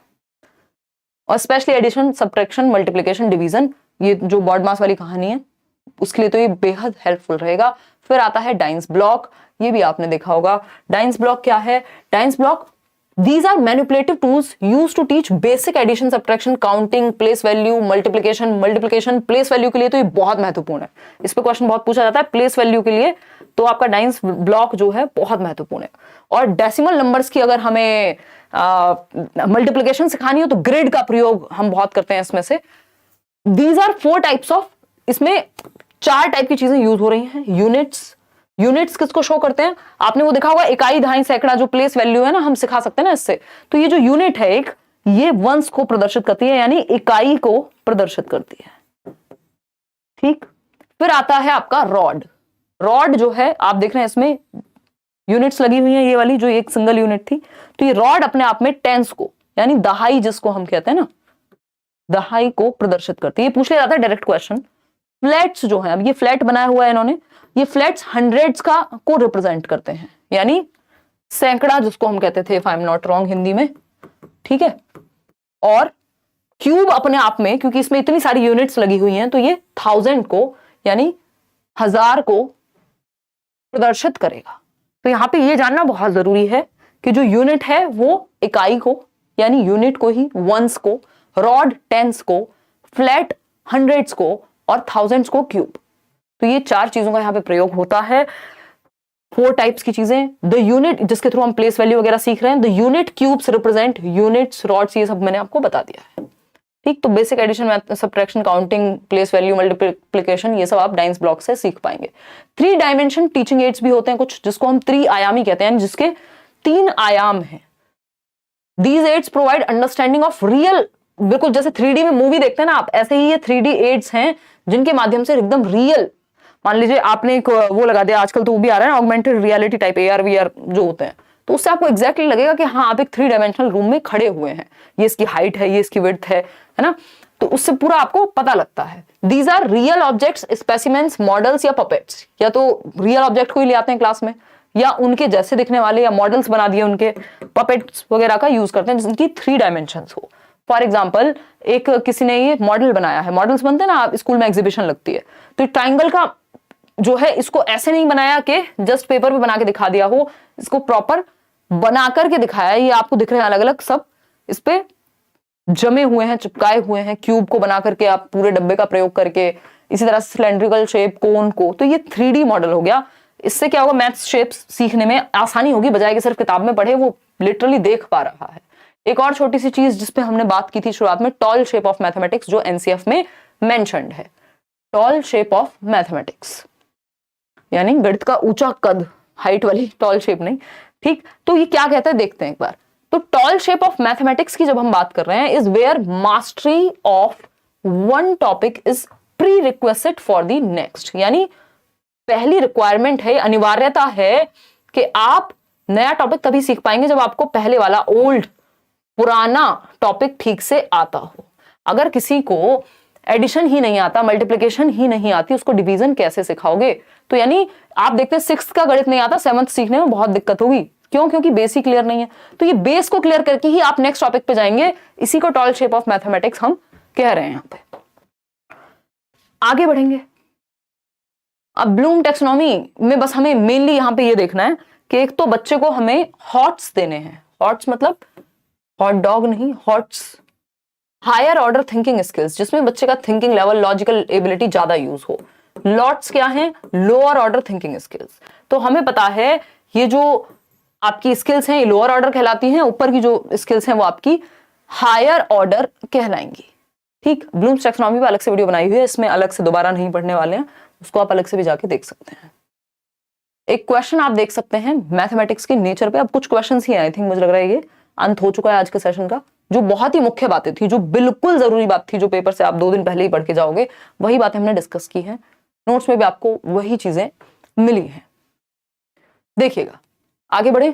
और specially addition, subtraction, multiplication, division, ये जो बॉड मास वाली कहानी है उसके लिए तो ये बेहद हेल्पफुल रहेगा। फिर आता है डाइंस ब्लॉक, ये भी आपने देखा होगा। डाइंस ब्लॉक क्या है, dice block, these are manipulative tools used to teach basic addition, subtraction, counting, place value, multiplication, place value के लिए तो ये बहुत महत्वपूर्ण है। इस पे क्वेश्चन बहुत पूछा जाता है place value के लिए, तो आपका डाइंस ब्लॉक जो है बहुत महत्वपूर्ण है। और डेसिमल नंबर्स की अगर हमें मल्टीप्लिकेशन सिखानी हो तो ग्रिड का प्रयोग हम बहुत करते हैं इसमें से। These are 4 types of, इसमें 4 टाइप की चीजें यूज हो रही हैं। यूनिट्स किसको शो करते हैं, आपने वो देखा होगा, इकाई, दहाई, सैकड़ा, जो प्लेस वैल्यू है ना, हम सिखा सकते हैं ना इससे। तो ये जो यूनिट है एक, ये वंस को प्रदर्शित करती है, यानी इकाई को प्रदर्शित करती है। ठीक, फिर आता है आपका रॉड। रॉड जो है आप देख रहे हैं इसमें यूनिट्स लगी हुई है, ये वाली जो एक सिंगल यूनिट थी। तो ये रॉड अपने आप में टेंस को, यानी दहाई जिसको हम कहते हैं ना, दहाई को प्रदर्शित करती है। ये पूछ लिया जाता है डायरेक्ट क्वेश्चन। फ्लैट्स जो है, अब ये फ्लैट बनाया हुआ है इन्होंने, ये फ्लैट्स हंड्रेड्स का को रिप्रेजेंट करते हैं, यानी सैकड़ा जिसको हम कहते थे, if I am not wrong, Hindi में। ठीक है, और क्यूब अपने आप में, क्योंकि इसमें इतनी सारी यूनिट्स लगी हुई हैं, तो ये 1000 को, यानी 1000 को प्रदर्शित करेगा। तो यहां पे ये जानना बहुत जरूरी है कि जो यूनिट है वो इकाई को, यानी यूनिट को ही, वंस को, रॉड टेंस को, फ्लैट हंड्रेड्स को, और थाउजेंड्स को क्यूब। तो ये 4 चीजों का यहाँ पे प्रयोग होता है। 4 टाइप्स की चीजें। द यूनिट, जिसके थ्रू हम प्लेस वैल्यू वगैरह सीख रहे हैं, the unit cubes represent units, rods, ये सब मैंने आपको बता दिया है। ठीक, तो basic addition, subtraction, counting, place value, multiplication, ये सब आप डाइंस ब्लॉक से सीख पाएंगे। 3 डायमेंशन टीचिंग एड्स भी होते हैं कुछ, जिसको हम त्रिआयामी कहते हैं, जिसके 3 आयाम हैं। These aids provide understanding of real, बिल्कुल जैसे 3D में मूवी देखते हैं ना आप, ऐसे ही ये 3D एड्स हैं जिनके माध्यम से एकदम रियल, मान लीजिए आपने एक वो लगा दिया, आजकल तो वो भी आ रहा है ना, augmented reality type, AR VR जो होते हैं, तो उससे आपको एग्जैक्टली लगेगा कि हाँ आप एक 3 डायमेंशनल रूम में खड़े हुए हैं, ये इसकी हाइट है, ये इसकी विड्थ है ना, तो उससे पूरा आपको पता लगता है। These are real objects, specimens, models या पपेट्स, या तो रियल ऑब्जेक्ट को ही ले आते हैं क्लास में, या उनके जैसे दिखने वाले, या मॉडल्स बना दिए उनके, पपेट्स वगैरह का यूज करते हैं जिनकी 3 डायमेंशंस हो। फॉर एग्जाम्पल, एक किसी ने ये मॉडल बनाया है, मॉडल्स बनते हैं ना, स्कूल में एग्जीबिशन लगती है, तो ट्राइंगल का जो है, इसको ऐसे नहीं बनाया कि जस्ट पेपर पे बना के दिखा दिया हो, इसको प्रॉपर बना करके दिखाया है। ये आपको दिख रहे हैं अलग अलग सब, इस पे जमे हुए हैं, चिपकाए हुए हैं, क्यूब को बना करके आप पूरे डब्बे का प्रयोग करके, इसी तरह सिलेंड्रिकल शेप, कोन को, तो ये 3D मॉडल हो गया। इससे क्या होगा, मैथ्स शेप्स सीखने में आसानी होगी, बजाय कि सिर्फ किताब में पढ़े, वो लिटरली देख पा रहा है। एक और छोटी सी चीज जिसपे हमने बात की थी शुरुआत में, टॉल शेप ऑफ मैथमेटिक्स, जो एनसीएफ में मेंशन्ड है। टॉल शेप ऑफ मैथमेटिक्स यानी गणित का ऊंचा कद, हाइट वाली टॉल शेप नहीं, ठीक। तो ये क्या कहता है देखते हैं एक बार। तो टॉल शेप ऑफ मैथमेटिक्स की जब हम बात कर रहे हैं, is where mastery of one topic is pre request for the next, यानी पहली रिक्वायरमेंट है, अनिवार्यता है कि आप नया टॉपिक तभी सीख पाएंगे जब आपको पहले वाला ओल्ड पुराना टॉपिक ठीक से आता हो। अगर किसी को एडिशन ही नहीं आता, मल्टीप्लिकेशन ही नहीं आती, उसको डिवीजन कैसे सिखाओगे? तो यानी आप देखते हैं 6th का गणित नहीं आता, 7th सीखने में बहुत दिक्कत होगी। क्यों? क्योंकि बेसिक क्लियर नहीं है। तो ये बेस को क्लियर करके ही आप नेक्स्ट टॉपिक पे जाएंगे। इसी को टॉल शेप ऑफ मैथमेटिक्स हम कह रहे हैं। यहां पे आगे बढ़ेंगे। अब ब्लूम टेक्सोनॉमी में बस हमें मेनली यहां पे ये देखना है कि एक तो बच्चे को हमें हॉट्स देने हैं। हॉट्स मतलब हॉट डॉग नहीं, HOTS higher order thinking skills, जिसमें बच्चे का थिंकिंग लेवल, लॉजिकल एबिलिटी ज्यादा यूज हो। लॉट्स क्या है? Lower order thinking skills. तो हमें पता है ये जो आपकी स्किल्स हैं ये लोअर ऑर्डर कहलाती हैं, ऊपर की जो स्किल्स हैं वो आपकी हायर ऑर्डर कहलाएंगी। ठीक, ब्लूम्स टैक्सोनॉमी पे अलग से वीडियो बनाई हुई है, इसमें अलग से दोबारा नहीं पढ़ने वाले हैं, उसको आप अलग से भी जाके देख सकते हैं। एक क्वेश्चन आप देख सकते हैं मैथमेटिक्स के नेचर पे। अब कुछ क्वेश्चंस ही आई थिंक, मुझे लग रहा है ये अंत हो चुका है आज के सेशन का। जो बहुत ही मुख्य बातें थी, जो बिल्कुल जरूरी बात थी, जो पेपर से आप 2 दिन पहले ही पढ़ के जाओगे, वही बातें हमने डिस्कस की हैं। नोट्स में भी आपको वही चीजें मिली हैं। देखिएगा, आगे बढ़े।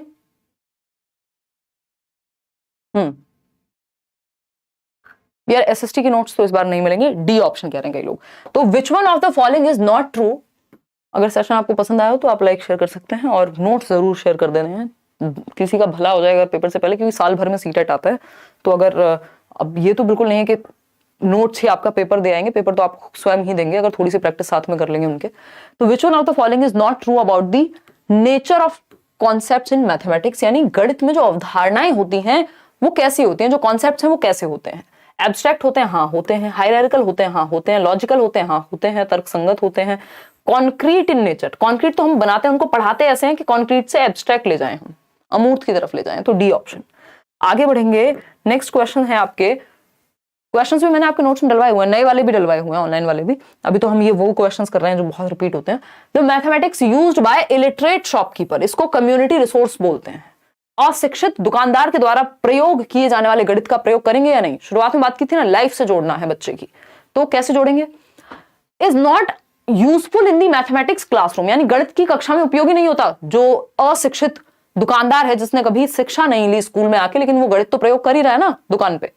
यार एसएसटी के नोट्स तो इस बार नहीं मिलेंगे, डी ऑप्शन कह रहे हैं कई लोग। तो which one of the following is not true. अगर सेशन आपको पसंद आया हो तो आप लाइक शेयर कर सकते हैं और नोट्स जरूर शेयर कर देने हैं, किसी का भला हो जाएगा पेपर से पहले, क्योंकि साल भर में सीटेट आता है। तो अगर अब ये तो बिल्कुल नहीं है कि नोट्स ही आपका पेपर दे आएंगे, पेपर तो आप स्वयं ही देंगे अगर थोड़ी सी प्रैक्टिस साथ में कर लेंगे उनके। तो which one of the following is not true about the nature of concepts in mathematics, यानी गणित में जो अवधारणाएं होती हैं वो कैसी होती हैं, जो कॉन्सेप्ट्स हैं वो कैसे होते हैं। एब्स्ट्रैक्ट होते हैं, हाँ होते हैं। हायरार्किकल होते हैं, हाँ होते हैं। लॉजिकल होते हैं, हाँ होते हैं। तर्कसंगत होते हैं। कॉन्क्रीट इन नेचर, कॉन्क्रीट तो हम बनाते हैं, उनको पढ़ाते ऐसे हैं कि कॉन्क्रीट से एब्स्ट्रैक्ट ले जाएं, हम अमूर्त की तरफ ले जाएं। तो डी ऑप्शन। आगे बढ़ेंगे। नेक्स्ट क्वेश्चन है आपके, क्वेश्चंस भी मैंने आपके नोट्स में डलवाए हुए हैं, नए वाले भी डलवाए हुए हैं, ऑनलाइन वाले भी। अभी तो हम ये वो क्वेश्चंस कर रहे हैं जो बहुत रिपीट होते हैं। The mathematics used by illiterate shopkeeper, इसको कम्युनिटी रिसोर्स बोलते हैं। अशिक्षित दुकानदार के द्वारा प्रयोग किए जाने वाले गणित का प्रयोग करेंगे या नहीं। शुरुआत में बात की थी ना, लाइफ से जोड़ना है बच्चे की, तो कैसे जोड़ेंगे। Is not useful in the mathematics classroom, यानी गणित की कक्षा में उपयोगी नहीं होता। जो अशिक्षित दुकानदार है, जिसने कभी शिक्षा नहीं ली स्कूल में आके, लेकिन वो गणित तो प्रयोग कर ही रहा है ना दुकान पे।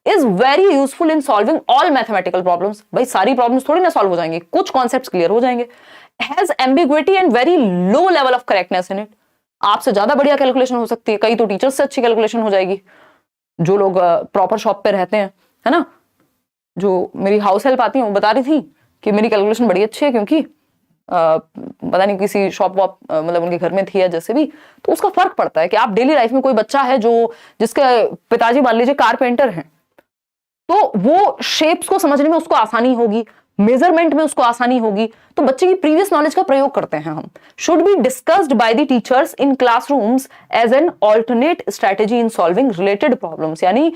Is very useful in solving all mathematical problems, भाई सारी प्रॉब्लम्स थोड़ी ना सॉल्व हो जाएंगी, कुछ कॉन्सेप्ट्स क्लियर हो जाएंगे। Has ambiguity and very low level of correctness in it, आपसे ज्यादा बढ़िया कैलकुलेशन हो सकती है, कई तो टीचर्स से अच्छी कैलकुलेशन हो जाएगी। जो लोग प्रॉपर शॉप पे रहते हैं, है ना, जो मेरी हाउस हेल्प आती है वो बता रही थी कि मेरी कैलकुलेशन बड़ी अच्छी है, क्योंकि पता नहीं किसी शॉप वॉप मतलब उनके घर में थी या जैसे भी। तो उसका फर्क पड़ता है कि आप डेली लाइफ में, कोई बच्चा है जो जिसके पिताजी मान लीजिए कारपेंटर हैं, तो वो शेप्स को समझने में उसको आसानी होगी, मेजरमेंट में उसको आसानी होगी। तो बच्चे की प्रीवियस नॉलेज का प्रयोग करते हैं हम। Should be discussed by the teachers in classrooms as an alternate strategy in solving related problems, यानी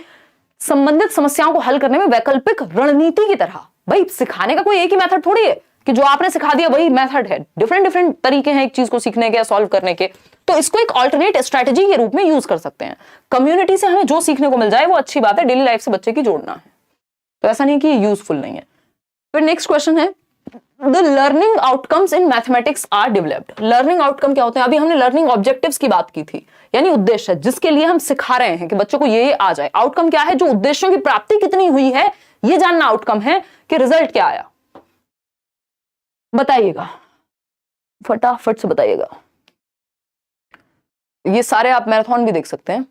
संबंधित समस्याओं को हल करने में वैकल्पिक रणनीति की तरह। भाई सिखाने का कोई एक ही मेथड थोड़ी है कि जो आपने सिखा दिया वही मेथड है, डिफरेंट डिफरेंट तरीके हैं एक चीज को सीखने के या सॉल्व करने के। तो इसको एक ऑल्टरनेट स्ट्रेटेजी के रूप में यूज कर सकते हैं। कम्युनिटी से हमें जो सीखने को मिल जाए वो अच्छी बात है, डेली लाइफ से बच्चे की जोड़ना है, तो ऐसा नहीं कि यूजफुल नहीं है। फिर नेक्स्ट क्वेश्चन है, the learning outcomes in mathematics are developed. Learning outcome क्या होते हैं? अभी हमने लर्निंग ऑब्जेक्टिव्स की बात की थी, यानी उद्देश्य जिसके लिए हम सिखा रहे हैं कि बच्चों को ये आ जाए। आउटकम क्या है? जो उद्देश्यों की प्राप्ति कितनी हुई है ये जानना आउटकम है, कि रिजल्ट क्या आया। बताइएगा, फटाफट से बताइएगा। ये सारे आप मैराथन भी देख सकते हैं।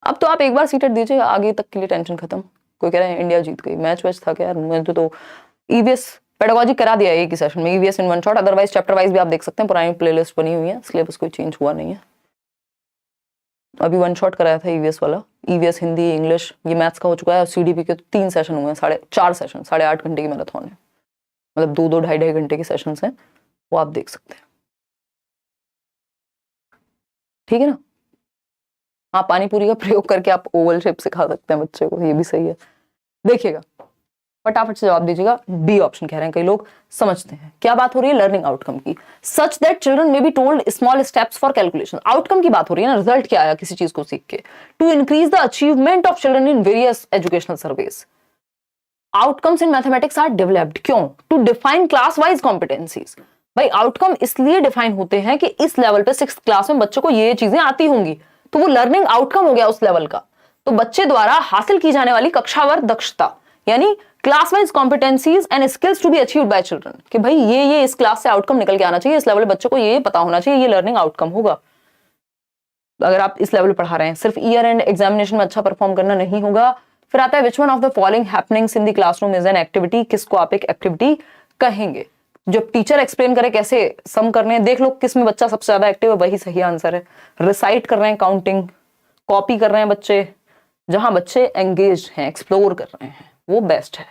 अब तो आप एक बार सीटेट दीजिए, आगे तक के लिए टेंशन खत्म। कोई कह रहा है इंडिया जीत गई, मैच वैच था क्या यार। मैंने तो ईवीएस पेडागोजी करा दिया एक ही सेशन में, ईवीएस इन one shot. Otherwise chapter wise भी आप देख सकते हैं, पुरानी प्लेलिस्ट बनी हुई है, सिलेबस कोई चेंज हुआ नहीं है। अभी वन शॉट कराया था ईवीएस वाला, ईवीएस हिंदी, इंग्लिश, ये मैथ्स का हो चुका है। और सीडीपी के तो 3 सेशन हुए हैं, 4.5 सेशन, 8.5 घंटे की मैराथन है, मतलब 2-2 ढाई घंटे के सेशंस हैं, वो आप देख सकते हैं। ठीक है ना। हाँ, पानी पूरी का प्रयोग करके आप ओवल शेप सिखा सकते हैं बच्चे को, ये भी सही है। देखिएगा, फटाफट से जवाब दीजिएगा। बी ऑप्शन कह रहे हैं कई लोग, समझते हैं क्या बात हो रही है, लर्निंग आउटकम की। Such that children may be told small steps for calculation. Outcome की बात हो रही है ना, रिजल्ट क्या आया किसी चीज को सीख के। To increase the achievement of children in various educational surveys. Outcomes in mathematics are developed, क्यों? To define class wise competencies. भाई आउटकम इसलिए डिफाइन होते हैं कि इस लेवल पे 6th क्लास में बच्चों को ये चीजें आती होंगी, तो वो लर्निंग आउटकम हो गया उस लेवल का। तो बच्चे द्वारा हासिल की जाने वाली कक्षावर दक्षता, यानी class wise competencies and skills to be achieved by children, कि भाई ये इस क्लास से आउटकम निकल के आना चाहिए, इस लेवल बच्चों को ये पता होना चाहिए, ये लर्निंग आउटकम होगा। अगर आप इस लेवल पढ़ा रहे हैं, सिर्फ ईयर एंड एग्जामिनेशन में अच्छा परफॉर्म करना नहीं होगा। फिर आता है which one of the following happenings in the classroom is an activity. किसको आप एक एक्टिविटी कहेंगे? जब टीचर एक्सप्लेन करे कैसे सम करने हैं, देख लो किस में बच्चा सबसे ज्यादा एक्टिव है, वही सही आंसर है। रिसाइट कर रहे हैं काउंटिंग, कॉपी कर रहे हैं बच्चे, जहां बच्चे एंगेज हैं, एक्सप्लोर कर रहे हैं, वो बेस्ट है।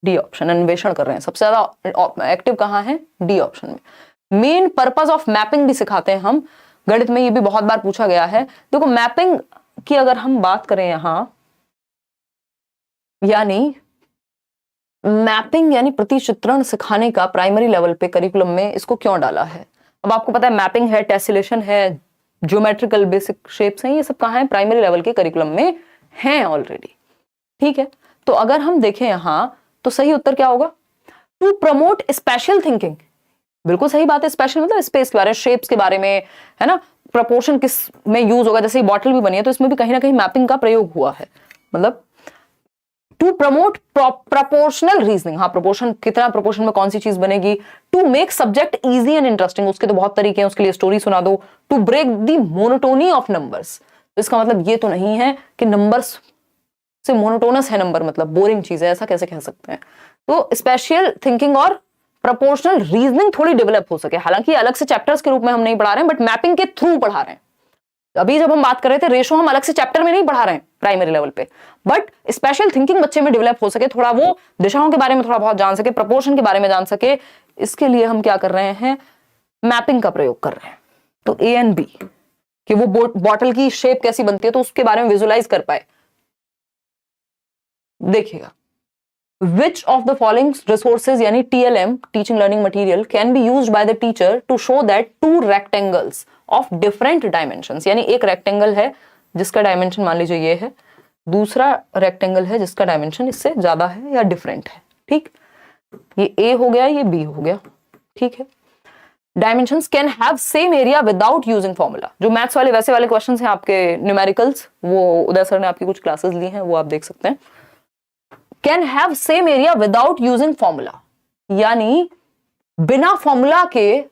डी ऑप्शन, अन्वेषण कर रहे हैं, सबसे ज्यादा एक्टिव कहां है? डी ऑप्शन में। मेन पर्पस ऑफ मैपिंग भी सिखाते हैं हम, गणित में ये भी बहुत बार पूछा गया है। देखो मैपिंग की अगर हम बात करें यहां, यानी मैपिंग यानी प्रतिचित्रण सिखाने का प्राइमरी लेवल पे करिकुलम में इसको क्यों डाला है? अब आपको पता है मैपिंग है, टेसिलेशन है, ज्योमेट्रिकल बेसिक शेप्स हैं, ये सब कहां है? प्राइमरी लेवल के करिकुलम में हैं ऑलरेडी। ठीक है, तो अगर हम देखें यहां तो सही उत्तर क्या होगा? To promote spatial thinking. बिल्कुल सही बात है, स्पेशल मतलब स्पेस के बारे में, शेप्स के बारे में, है ना। प्रपोर्शन किस में यूज होगा, जैसे बॉटल भी बनी है तो इसमें भी कहीं ना कहीं मैपिंग का प्रयोग हुआ है। मतलब टू प्रमोट प्रपोर्शनल रीजनिंग, हाँ प्रोपोर्शन, कितना प्रोपोर्शन में कौन सी चीज बनेगी। To make subject easy and interesting, उसके तो बहुत तरीके हैं, उसके लिए स्टोरी सुना दो। To break the monotony of numbers, इसका मतलब ये तो नहीं है कि नंबर्स से मोनोटोनस है नंबर, मतलब बोरिंग चीज है, ऐसा कैसे कह सकते हैं। तो स्पेशल थिंकिंग और प्रोपोर्शनल रीजनिंग थोड़ी डेवलप हो सके, हालांकि अलग से चैप्टर्स के रूप में हम नहीं पढ़ा रहे हैं, बट मैपिंग के थ्रू पढ़ा रहे हैं। अभी जब हम बात कर रहे थे रेशो, हम अलग से चैप्टर में नहीं पढ़ा रहे हैं प्राइमरी लेवल पे, बट स्पेशल थिंकिंग बच्चे में डेवलप हो सके, थोड़ा वो दिशाओं के बारे में थोड़ा बहुत जान सके, प्रपोर्शन के बारे में जान सके, इसके लिए हम क्या कर रहे हैं? मैपिंग का प्रयोग कर रहे हैं। तो ए एंड बी, कि वो बॉटल की शेप कैसी बनती है तो उसके बारे में विजुअलाइज कर पाए। देखिएगा, which of the following resources यानी TLM teaching learning material can be used by the teacher to show that two rectangles of different dimensions, यानी एक रेक्टेंगल है जिसका डायमेंशन मान लीजिए ये है, दूसरा रेक्टेंगल है जिसका डायमेंशन इससे ज्यादा है या डिफरेंट है। ठीक, ये A हो गया, ये B हो गया। ठीक है, dimensions can have same area without using formula. जो मैथ्स वाले वैसे वाले क्वेश्चंस हैं आपके न्यूमेरिकल्स, वो उदय सर ने आपकी कुछ क्लासेस ली हैं, वो आप देख सकते हैं। Can have same area without using formula, यानी बिना फॉर्मूला के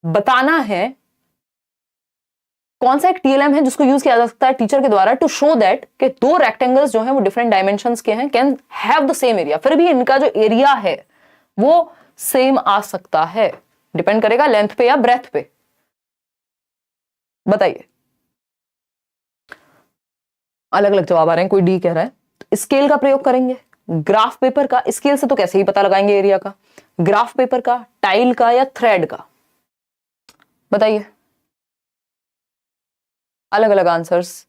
बताना है कौन सा एक टीएलएम है जिसको यूज किया जा सकता है टीचर के द्वारा टू शो दैट कि दो रेक्टेंगल्स जो हैं वो डिफरेंट डायमेंशंस के हैं, can have the same area, फिर भी इनका जो एरिया है वो सेम आ सकता है। डिपेंड करेगा लेंथ पे या ब्रेथ पे। बताइए, अलग अलग जवाब आ रहे हैं। कोई डी कह रहा है तो स्केल का प्रयोग करेंगे, ग्राफ पेपर का। स्केल से तो कैसे ही पता लगाएंगे एरिया का, ग्राफ पेपर का, टाइल का या थ्रेड का? बताइए, अलग अलग आंसर्स।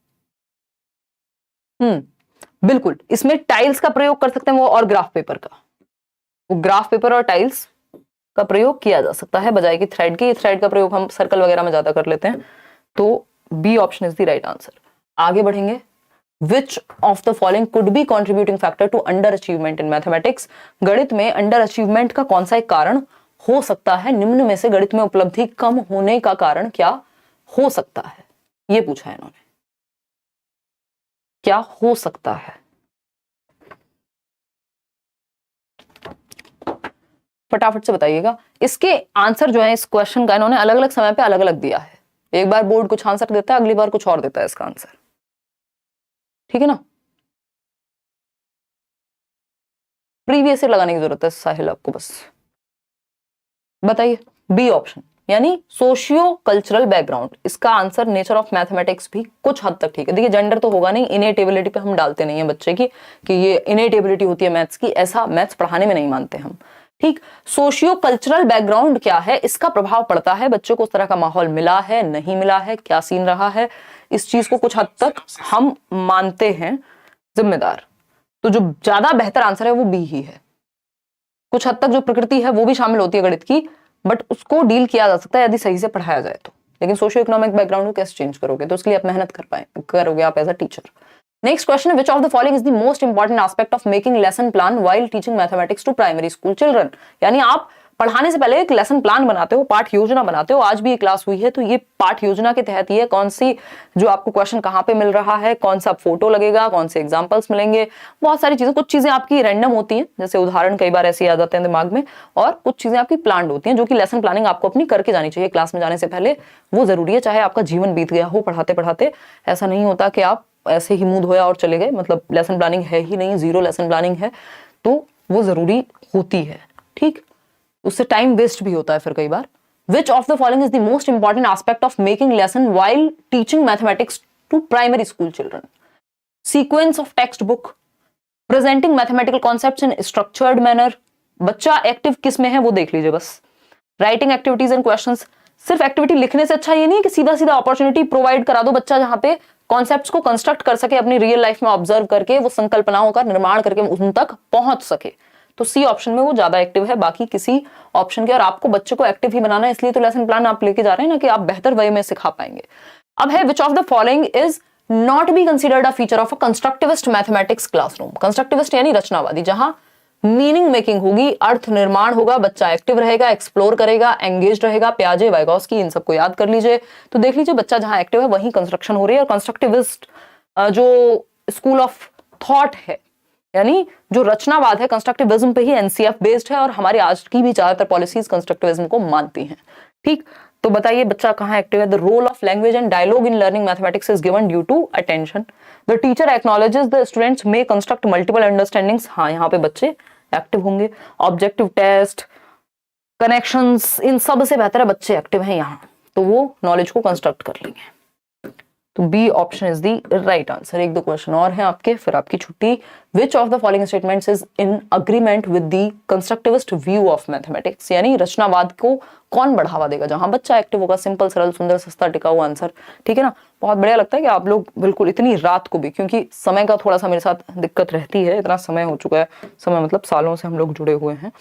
बिल्कुल, इसमें टाइल्स का प्रयोग कर सकते हैं वो, और ग्राफ पेपर का। वो ग्राफ पेपर और टाइल्स का प्रयोग किया जा सकता है बजाय कि थ्रेड के। थ्रेड का प्रयोग हम सर्कल वगैरह में ज्यादा कर लेते हैं। तो B option is the right answer. आगे बढ़ेंगे। Which of the following could be contributing factor to underachievement in mathematics? गणित में अंडर अचीवमेंट का कौन सा एक कारण हो सकता है? निम्न में से गणित में उपलब्धि कम होने का कारण क्या हो सकता है? ये पूछा है इन्होंने, क्या हो सकता है? फटाफट से बताइएगा। इसके आंसर जो है इस क्वेश्चन का इन्होंने अलग अलग समय पे अलग अलग दिया है। एक बार बोर्ड कुछ आंसर देता है, अगली बार कुछ और देता है इसका आंसर। ठीक है ना, प्रीवियस ईयर लगाने की जरूरत है साहिल आपको बस। बताइए, बी ऑप्शन यानी सोशियो कल्चरल बैकग्राउंड। इसका आंसर नेचर ऑफ मैथमेटिक्स भी कुछ हद तक ठीक है। देखिए जेंडर तो होगा नहीं, इनेट एबिलिटी पे हम डालते नहीं है बच्चे की कि ये इनेट एबिलिटी होती है मैथ्स की, ऐसा मैथ्स पढ़ाने में नहीं मानते हम। ठीक, सोशियो कल्चरल बैकग्राउंड क्या है, इसका प्रभाव पड़ता है, बच्चों को उस तरह का माहौल मिला है नहीं मिला है, क्या सीन रहा है, इस चीज को कुछ हद तक हम मानते हैं जिम्मेदार। तो जो ज्यादा बेहतर आंसर है वो बी ही है। कुछ हद तक जो प्रकृति है वो भी शामिल होती है गणित की, बट उसको डील किया जा सकता है यदि सही से पढ़ाया जाए तो। लेकिन सोशियो इकोनॉमिक बैकग्राउंड को कैसे चेंज करोगे, तो उसके लिए आप मेहनत करोगे आप as a teacher. Next question है, which of the following is the most important aspect of making lesson plan while teaching mathematics to primary school children. यानी आप पढ़ाने से पहले एक लेसन प्लान बनाते हो, पाठ योजना बनाते हो। आज भी ये क्लास हुई है तो ये पाठ योजना के तहत ही है, कौन सी जो आपको क्वेश्चन कहाँ पे मिल रहा है, कौन सा फोटो लगेगा, कौन से एग्जांपल्स मिलेंगे, बहुत सारी चीजें। कुछ चीजें आपकी रैंडम होती हैं, जैसे उदाहरण कई बार ऐसे आ जाते हैं दिमाग में, और कुछ चीजें आपकी प्लान्ड होती हैं, जो कि लेसन प्लानिंग आपको अपनी करके जानी चाहिए क्लास में जाने से पहले। वो जरूरी है, चाहे आपका जीवन बीत गया हो पढ़ाते पढ़ाते। ऐसा नहीं होता कि आप ऐसे ही मुंह धोया और चले गए, मतलब लेसन प्लानिंग है ही नहीं, जीरो लेसन प्लानिंग है, तो वो जरूरी होती है। ठीक, उससे टाइम वेस्ट भी होता है फिर कई बार। Which of the following is the most important aspect of making lesson while teaching mathematics to primary school children? Sequence of text book, presenting mathematical concepts in structured manner. बच्चा active किस में है वो देख लीजिए बस। Writing activities and questions. सिर्फ activity लिखने से अच्छा ये नहीं है कि सीधा सीधा अपॉर्चुनिटी प्रोवाइड करा दो बच्चा जहां पे कॉन्सेप्ट्स को कंस्ट्रक्ट कर सके, अपनी रियल लाइफ में ऑब्जर्व करके वो संकल्पनाओं का निर्माण करके उन तक पहुंच सके। तो सी ऑप्शन में वो ज्यादा एक्टिव है बाकी किसी ऑप्शन के। और आपको बच्चे को एक्टिव ही बनाना है, इसलिए तो लेसन प्लान आप लेके जा रहे हैं ना, कि आप बेहतर वे में सिखा पाएंगे। अब है, which of the following is not be considered a feature of a constructivist mathematics classroom? Constructivist यानी रचनावादी, जहां मीनिंग मेकिंग होगी, अर्थ निर्माण होगा, बच्चा एक्टिव रहेगा, एक्सप्लोर करेगा, एंगेज रहेगा। प्याजे, वाइगोस्की, इन सबको याद कर लीजिए। तो देख लीजिए बच्चा जहां एक्टिव है वहीं कंस्ट्रक्शन हो रही है। और कंस्ट्रक्टिविस्ट जो स्कूल ऑफ थॉट है, यानी जो रचनावाद है, कंस्ट्रक्टिविज्म पे ही एनसीएफ बेस्ड है, और हमारी आज की भी ज्यादातर पॉलिसीज कंस्ट्रक्टिविज्म को मानती हैं। ठीक, तो बताइए बच्चा कहाँ एक्टिव है? The role of language and dialogue in learning mathematics is given due to attention. The teacher acknowledges the students may construct multiple understandings. हाँ, यहाँ पे बच्चे एक्टिव होंगे। ऑब्जेक्टिव टेस्ट, कनेक्शंस, इन सब से बेहतर है बच्चे एक्टिव हैं यहाँ, तो वो नॉलेज को कंस्ट्रक्ट कर लेंगे। तो B option is the right answer. एक दो क्वेश्चन और हैं आपके, फिर आपकी छुट्टी। Which of the following statements is in agreement with the constructivist view of mathematics? यानी रचनावाद को कौन बढ़ावा देगा? जहां बच्चा एक्टिव होगा। सिंपल, सरल, सुंदर, सस्ता, टिकाऊ आंसर। ठीक है ना? बहुत बढ़िया लगता है कि आप लोग बिल्कुल इतनी रात को भी, क्योंकि समय का थोड़ा सा मेरे साथ दिक्कत रहती है, इतना समय हो चुका है, समय मतलब सालों से हम लोग जुड़े हुए हैं,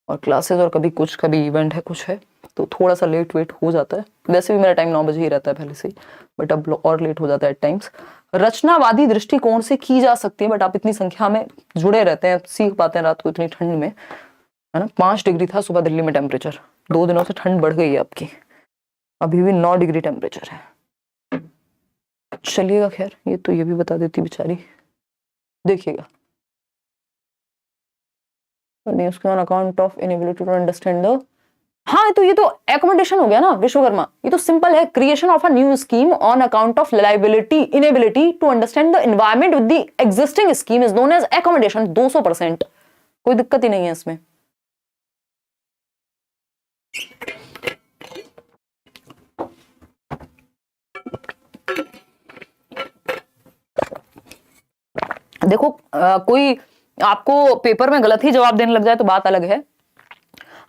और क्लासेस और कभी कुछ, कभी इवेंट है, कुछ है, तो थोड़ा सा लेट वेट हो जाता है। वैसे भी मेरा टाइम 9 बजे ही रहता है पहले से ही, बट अब और लेट हो जाता है एट टाइम्स। रचनावादी दृष्टिकोण से की जा सकती है, बट आप इतनी संख्या में जुड़े रहते हैं, सीख पाते हैं रात को इतनी ठंड में, है ना? 5 डिग्री था सुबह दिल्ली में टेम्परेचर, 2 दिनों से ठंड बढ़ गई है आपकी, अभी भी 9 डिग्री टेम्परेचर है। चलिएगा, खैर ये तो ये भी बता देती बेचारी, देखिएगा। उसके on account of inability to understand the, हाँ तो ये तो एकोमोडेशन हो गया ना विश्वकर्मा, ये तो सिंपल है। Creation of a new scheme on account of liability inability to understand the environment with the existing scheme is known as accommodation. 200%, कोई दिक्कत ही नहीं है इसमें। देखो कोई आपको पेपर में गलत ही जवाब देने लग जाए तो बात अलग है,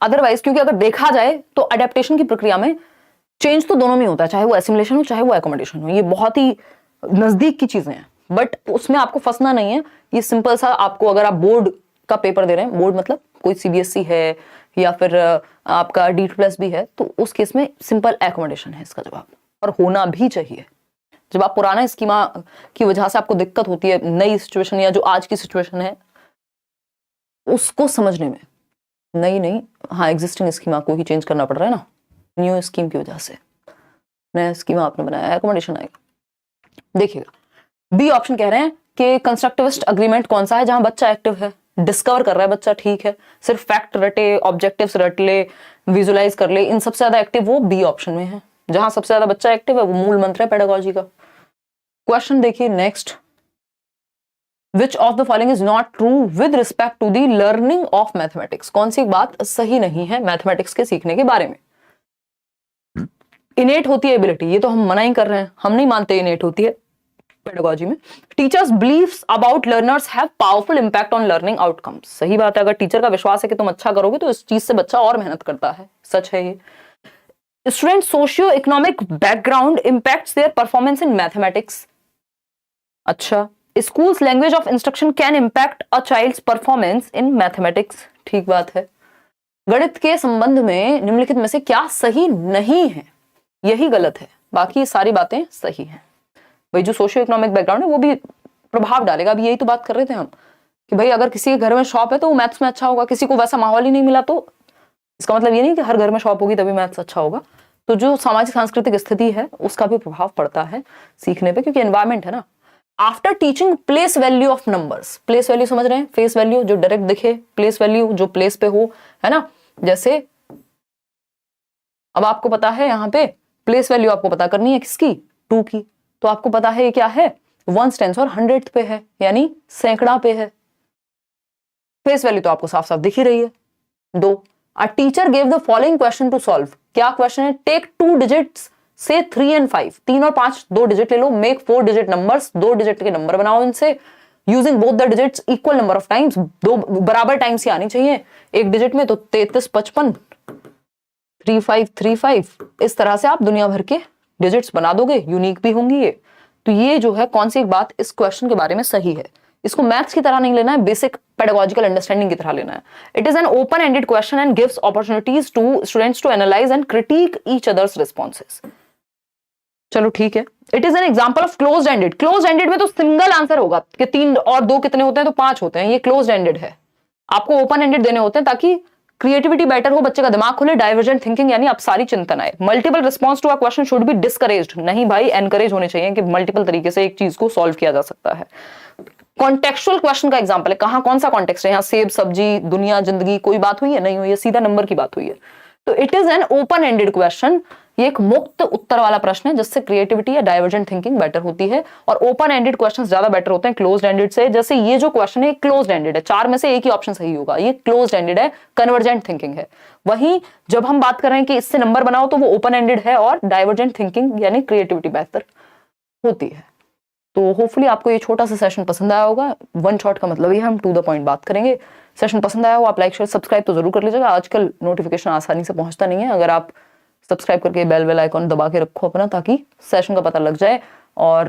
अदरवाइज क्योंकि अगर देखा जाए तो अडेप्टेशन की प्रक्रिया में चेंज तो दोनों में होता है, चाहे वो एसिमुलेशन हो चाहे वो एकोमोडेशन हो, ये बहुत ही नजदीक की चीजें हैं, बट उसमें आपको फंसना नहीं है। ये सिंपल सा, आपको अगर आप बोर्ड का पेपर दे रहे हैं, बोर्ड मतलब कोई सीबीएसई है या फिर आपका D++ भी है, तो उस केस में सिंपल एकोमोडेशन है इसका जवाब, और होना भी चाहिए। जब आप पुराना स्कीमा की वजह से आपको दिक्कत होती है नई सिचुएशन या जो आज की सिचुएशन है उसको समझने में, नहीं हाँ एग्जिस्टिंग स्कीमा को ही चेंज करना पड़ रहा है ना, न्यू स्कीम की वजह से नया स्कीमा आपने बनाया, एकोमोडेशन आएगा। देखिएगा बी ऑप्शन कह रहे हैं कि कंस्ट्रक्टिविस्ट अग्रीमेंट कौन सा है, जहां बच्चा एक्टिव है, डिस्कवर कर रहा है बच्चा, ठीक है, सिर्फ फैक्ट रटे, ऑब्जेक्टिव्स रट ले, विजुलाइज कर ले, इन सबसे ज्यादा एक्टिव वो बी ऑप्शन में है। जहां सबसे ज्यादा बच्चा एक्टिव है वो मूल मंत्र है पेडागोजी का। क्वेश्चन देखिए next, Which of the following is not true with respect to the learning of mathematics? कौन सी बात सही नहीं है मैथमेटिक्स के सीखने के बारे में? इनेट होती है एबिलिटी, ये तो हम मना ही कर रहे हैं, हम नहीं मानते इनेट होती है पेडागोजी में। Teachers beliefs about learners have powerful impact on learning outcomes. सही बात है, अगर टीचर का विश्वास है कि तुम अच्छा करोगे तो इस चीज से बच्चा और मेहनत करता है, सच है ये। Student socio economic background impacts their performance in mathematics. अच्छा, schools language of instruction can impact a child's performance in mathematics. ठीक बात है। गणित के संबंध में निम्नलिखित में से क्या सही नहीं है? यही गलत है, बाकी सारी बातें सही हैं। भाई जो सोशियो इकोनॉमिक बैकग्राउंड है वो भी प्रभाव डालेगा। अभी यही तो बात कर रहे थे हम कि भाई अगर किसी के घर में शॉप है तो वो मैथ्स में अच्छा होगा, किसी को वैसा माहौल ही नहीं मिला तो इसका मतलब ये नहीं कि हर घर में शॉप होगी तभी मैथ्स अच्छा होगा। तो जो सामाजिक सांस्कृतिक स्थिति है उसका भी प्रभाव पड़ता है सीखने पे, क्योंकि एनवायरमेंट है ना। After teaching place value of numbers. Place value समझ रहे हैं? फेस वैल्यू जो डायरेक्ट दिखे, प्लेस वैल्यू जो प्लेस पे हो, है ना। जैसे अब आपको पता है यहाँ पे प्लेस वैल्यू आपको पता करनी है किसकी? 2 की। तो आपको पता है ये क्या है? 1s 10s और 100th पे है, यानी सैकड़ा पे है। फेस वैल्यू तो आपको साफ साफ दिख ही रही है 2। A teacher gave the following question to solve. क्या क्वेश्चन है? टेक 2 डिजिट्स से 3 and 5, 3 और 5 2 डिजिट ले लो, मेक 4 डिजिट नंबर्स, 2 डिजिट के नंबर बनाओ इनसे, using both the digits equal number of times. 2 बराबर टाइम्स ही आनी चाहिए एक डिजिट में, तो 33 55 35 35। इस तरह से आप दुनिया भर के डिजिट्स बना दोगे, यूनिक भी होंगी ये। तो ये जो है कौन सी एक बात इस क्वेश्चन के बारे में सही है। इसको मैथ्स की तरह नहीं लेना है, बेसिक पेडागोजिकल अंडरस्टैंडिंग की तरह लेना है। It is an open ended question and gives opportunities to students to analyse and critique each others responses. चलो ठीक है। It is an example of closed ended. Closed ended में तो सिंगल आंसर होगा कि 3 और 2 कितने होते हैं? तो 5 होते हैं। ये क्लोज्ड एंडेड है। आपको ओपन एंडेड देने होते हैं ताकि क्रिएटिविटी बेटर हो, बच्चे का दिमाग खुले, डाइवर्जेंट थिंकिंग यानी अब सारी चिंतन आए। Multiple response to a question should be discouraged. नहीं भाई, एनकरेज होने चाहिए कि मल्टीपल तरीके से एक चीज को सॉल्व किया जा सकता है। कॉन्टेक्चुअल क्वेश्चन का एग्जांपल है। कहां कौन सा कॉन्टेक्स्ट है? यहाँ सेब, सब्जी, दुनिया, जिंदगी, कोई बात हुई है? नहीं हुई है, सीधा नंबर की बात हुई है। तो it is an open ended question. ये एक मुक्त उत्तर वाला प्रश्न है जिससे क्रिएटिविटी या डाइवर्जेंट थिंकिंग बेटर होती है, और ओपन एंडेड क्वेश्चंस ज्यादा बेटर होते हैं क्लोज्ड एंडेड से। जैसे ये जो क्वेश्चन है क्लोज्ड एंडेड है, 4 में से एक ही ऑप्शन सही होगा, ये क्लोज्ड एंडेड है, कन्वर्जेंट थिंकिंग है। वहीं जब हम बात कर रहे हैं कि इससे नंबर बनाओ तो वो ओपन एंडेड है और डाइवर्जेंट थिंकिंग यानी क्रिएटिविटी बेहतर होती है। तो होपफुली आपको ये छोटा सा सेशन पसंद आया होगा। वन शॉट का मतलब ये हम टू द पॉइंट बात करेंगे। सेशन पसंद आया हो आप लाइक शेयर सब्सक्राइब तो जरूर कर लीजिएगा। आजकल नोटिफिकेशन आसानी से पहुंचता नहीं है, अगर आप सब्सक्राइब करके बेल आइकॉन दबा के रखो अपना, ताकि सेशन का पता लग जाए। और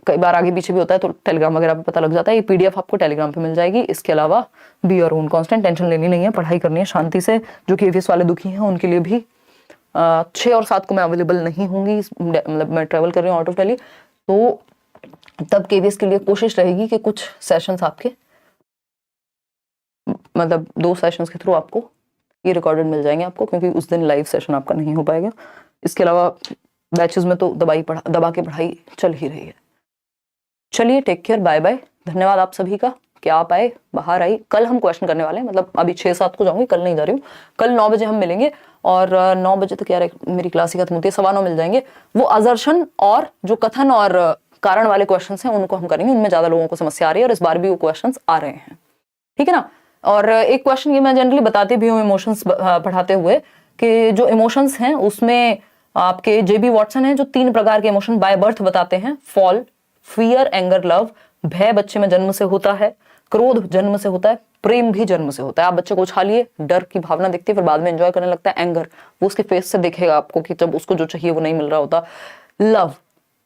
कई बार आगे पीछे भी होता है तो टेलीग्राम वगैरह पे पता लग जाता है। ये पीडीएफ आपको टेलीग्राम पे मिल जाएगी। इसके अलावा be your own constant, tension लेनी नहीं है, पढ़ाई करनी है शांति से। जो केवीएस वाले दुखी हैं उनके लिए भी 6 और 7 को मैं अवेलेबल नहीं होंगी, मतलब मैं ट्रेवल कर रही हूँ आउट ऑफ दिल्ली, तो तब केवीएस के लिए कोशिश रहेगी कि कुछ सेशंस आपके, मतलब 2 सेशंस के थ्रू आपको ये रिकॉर्डेड मिल जाएंगे आपको, क्योंकि उस दिन लाइव सेशन आपका नहीं हो पाएगा। इसके अलावा बैचेस में तो दबा के पढ़ाई चल ही रही है। चलिए, टेक केयर, बाय बाय। धन्यवाद आप सभी का कि आप आए, बाहर आई। कल हम क्वेश्चन करने वाले हैं, मतलब अभी 6-7 को जाऊंगी, कल नहीं जा रही हूँ। कल 9 बजे हम मिलेंगे और 9 बजे तक यार मेरी क्लास ही खत्म होती है, 9:15 मिल जाएंगे। वो असर्शन और जो कथन और कारण वाले क्वेश्चन हैं उनको हम करेंगे। उनमें ज्यादा लोगों को समस्या आ रही है और इस बार भी वो क्वेश्चन आ रहे हैं, ठीक है ना। और एक क्वेश्चन ये मैं जनरली बताती भी हूँ इमोशंस पढ़ाते हुए, कि जो इमोशंस हैं उसमें आपके जेबी वॉटसन हैं जो 3 प्रकार के इमोशन बाय बर्थ बताते हैं। Fall, fear, anger, love. भय बच्चे में जन्म से होता है, क्रोध जन्म से होता है, प्रेम भी जन्म से होता है। आप बच्चे को उछालिए, डर की भावना दिखती है, फिर बाद में एंजॉय करने लगता है। एंगर, वो उसके फेस से दिखेगा आपको कि जब उसको जो चाहिए वो नहीं मिल रहा होता। लव,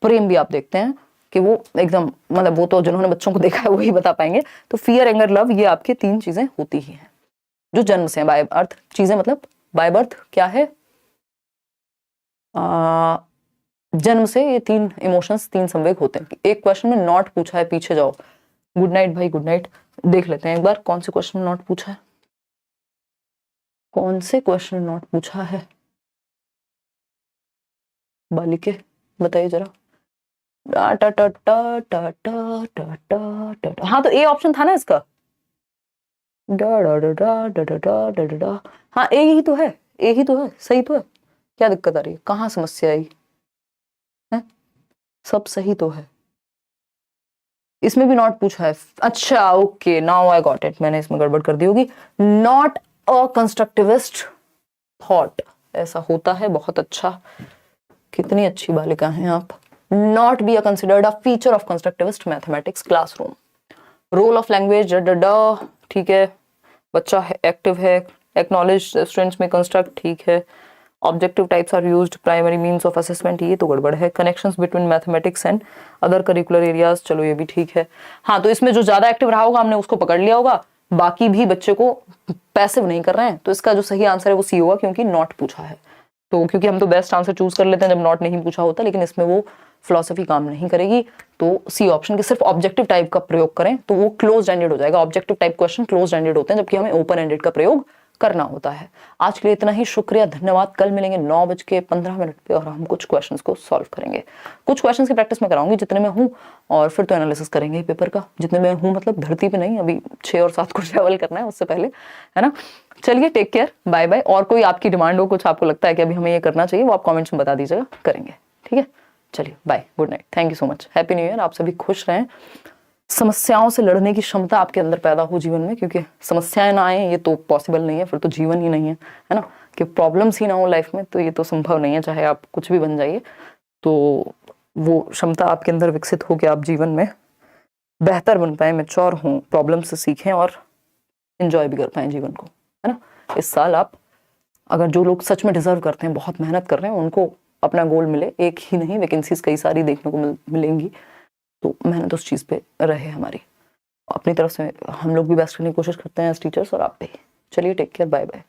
प्रेम भी आप देखते हैं कि वो एकदम, मतलब वो तो जिन्होंने बच्चों को देखा है वही बता पाएंगे। तो फियर, एंगर, लव, ये आपके 3 चीजें होती ही हैं जो जन्म से बाय बर्थ। चीजें मतलब बाय बर्थ क्या है? जन्म से ये 3 इमोशंस, 3 संवेग होते हैं। एक क्वेश्चन में नॉट पूछा है, पीछे जाओ। गुड नाइट भाई, गुड नाइट। देख लेते हैं एक बार कौन से क्वेश्चन में नॉट पूछा है, कौन से क्वेश्चन में नॉट पूछा है बालिके, बताइए जरा। हाँ, तो ए ऑप्शन था ना इसका। हाँ, ए ही तो है, ए ही तो है, सही तो है। क्या दिक्कत आ रही है? कहाँ समस्या आई है? सब सही तो है। इसमें भी नॉट पूछा है। अच्छा, okay, now I got it. मैंने इसमें गड़बड़ कर दी होगी। नॉट अ कंस्ट्रक्टिविस्ट थॉट, ऐसा होता है। बहुत अच्छा, कितनी अच्छी बालिका हैं आप। Not be a considered a feature of constructivist mathematics classroom. Role of language ठीक है, बच्चा एक्टिव है, एक्नॉलेज स्टूडेंट्स में कंस्ट्रक्ट ठीक है, objective types are used, primary means of assessment ये तो गड़बड़ है, connections between mathematics and other curricular areas चलो ये भी ठीक है। हाँ तो इसमें जो ज्यादा एक्टिव रहा होगा हमने उसको पकड़ लिया होगा, बाकी भी बच्चे को पैसिव नहीं कर रहे हैं, तो इसका जो सही आंसर है वो सी होगा क्योंकि नॉट पूछा है। तो क्योंकि हम तो बेस्ट आंसर चूज कर लेते हैं जब नॉट नहीं पूछा होता, लेकिन इसमें वो फिलॉसफी काम नहीं करेगी, तो सी ऑप्शन के सिर्फ ऑब्जेक्टिव टाइप का प्रयोग करें तो वो क्लोज एंडेड हो जाएगा। Objective type question close ended होते हैं जबकि हमें ओपन एंडेड का प्रयोग करना होता है। आज के लिए इतना ही, शुक्रिया, धन्यवाद। कल मिलेंगे 9:15 पे और हम कुछ क्वेश्चंस को सॉल्व करेंगे। कुछ क्वेश्चंस की प्रैक्टिस मैं कराऊंगी जितने में हूँ, और फिर तो एनालिसिस करेंगे पेपर का जितने में हूँ, मतलब धरती पे नहीं, अभी 6 और 7 को ट्रैवल करना है उससे पहले, है ना। चलिए टेक केयर, बाय बाय। और कोई आपकी डिमांड हो, कुछ आपको लगता है कि अभी हमें ये करना चाहिए, वो आप कॉमेंट्स में बता दीजिएगा, करेंगे, ठीक है। चलिए bye, good night, thank you so much, happy new year. आप सभी खुश रहें, समस्याओं से लड़ने की क्षमता आपके अंदर पैदा हो जीवन में, क्योंकि समस्याएं ना आए ये तो पॉसिबल नहीं है, फिर तो जीवन ही नहीं है, है ना। कि प्रॉब्लम्स ही ना हो लाइफ में तो ये तो संभव नहीं है, चाहे आप कुछ भी बन जाइए। तो वो क्षमता आपके अंदर विकसित हो कि आप जीवन में बेहतर बन पाए, मैच्योर हों, प्रॉब्लम से सीखें और एंजॉय भी कर पाएं जीवन को, है ना। इस साल आप, अगर जो लोग सच में डिजर्व करते हैं, बहुत मेहनत कर रहे हैं, उनको अपना गोल मिले, एक ही नहीं वैकेंसीज कई सारी देखने को मिलेंगी, तो मेहनत उस चीज़ पे रहे हमारी। अपनी तरफ से हम लोग भी बेस्ट करने की कोशिश करते हैं एज टीचर्स, और आप भी। चलिए टेक केयर, बाय बाय।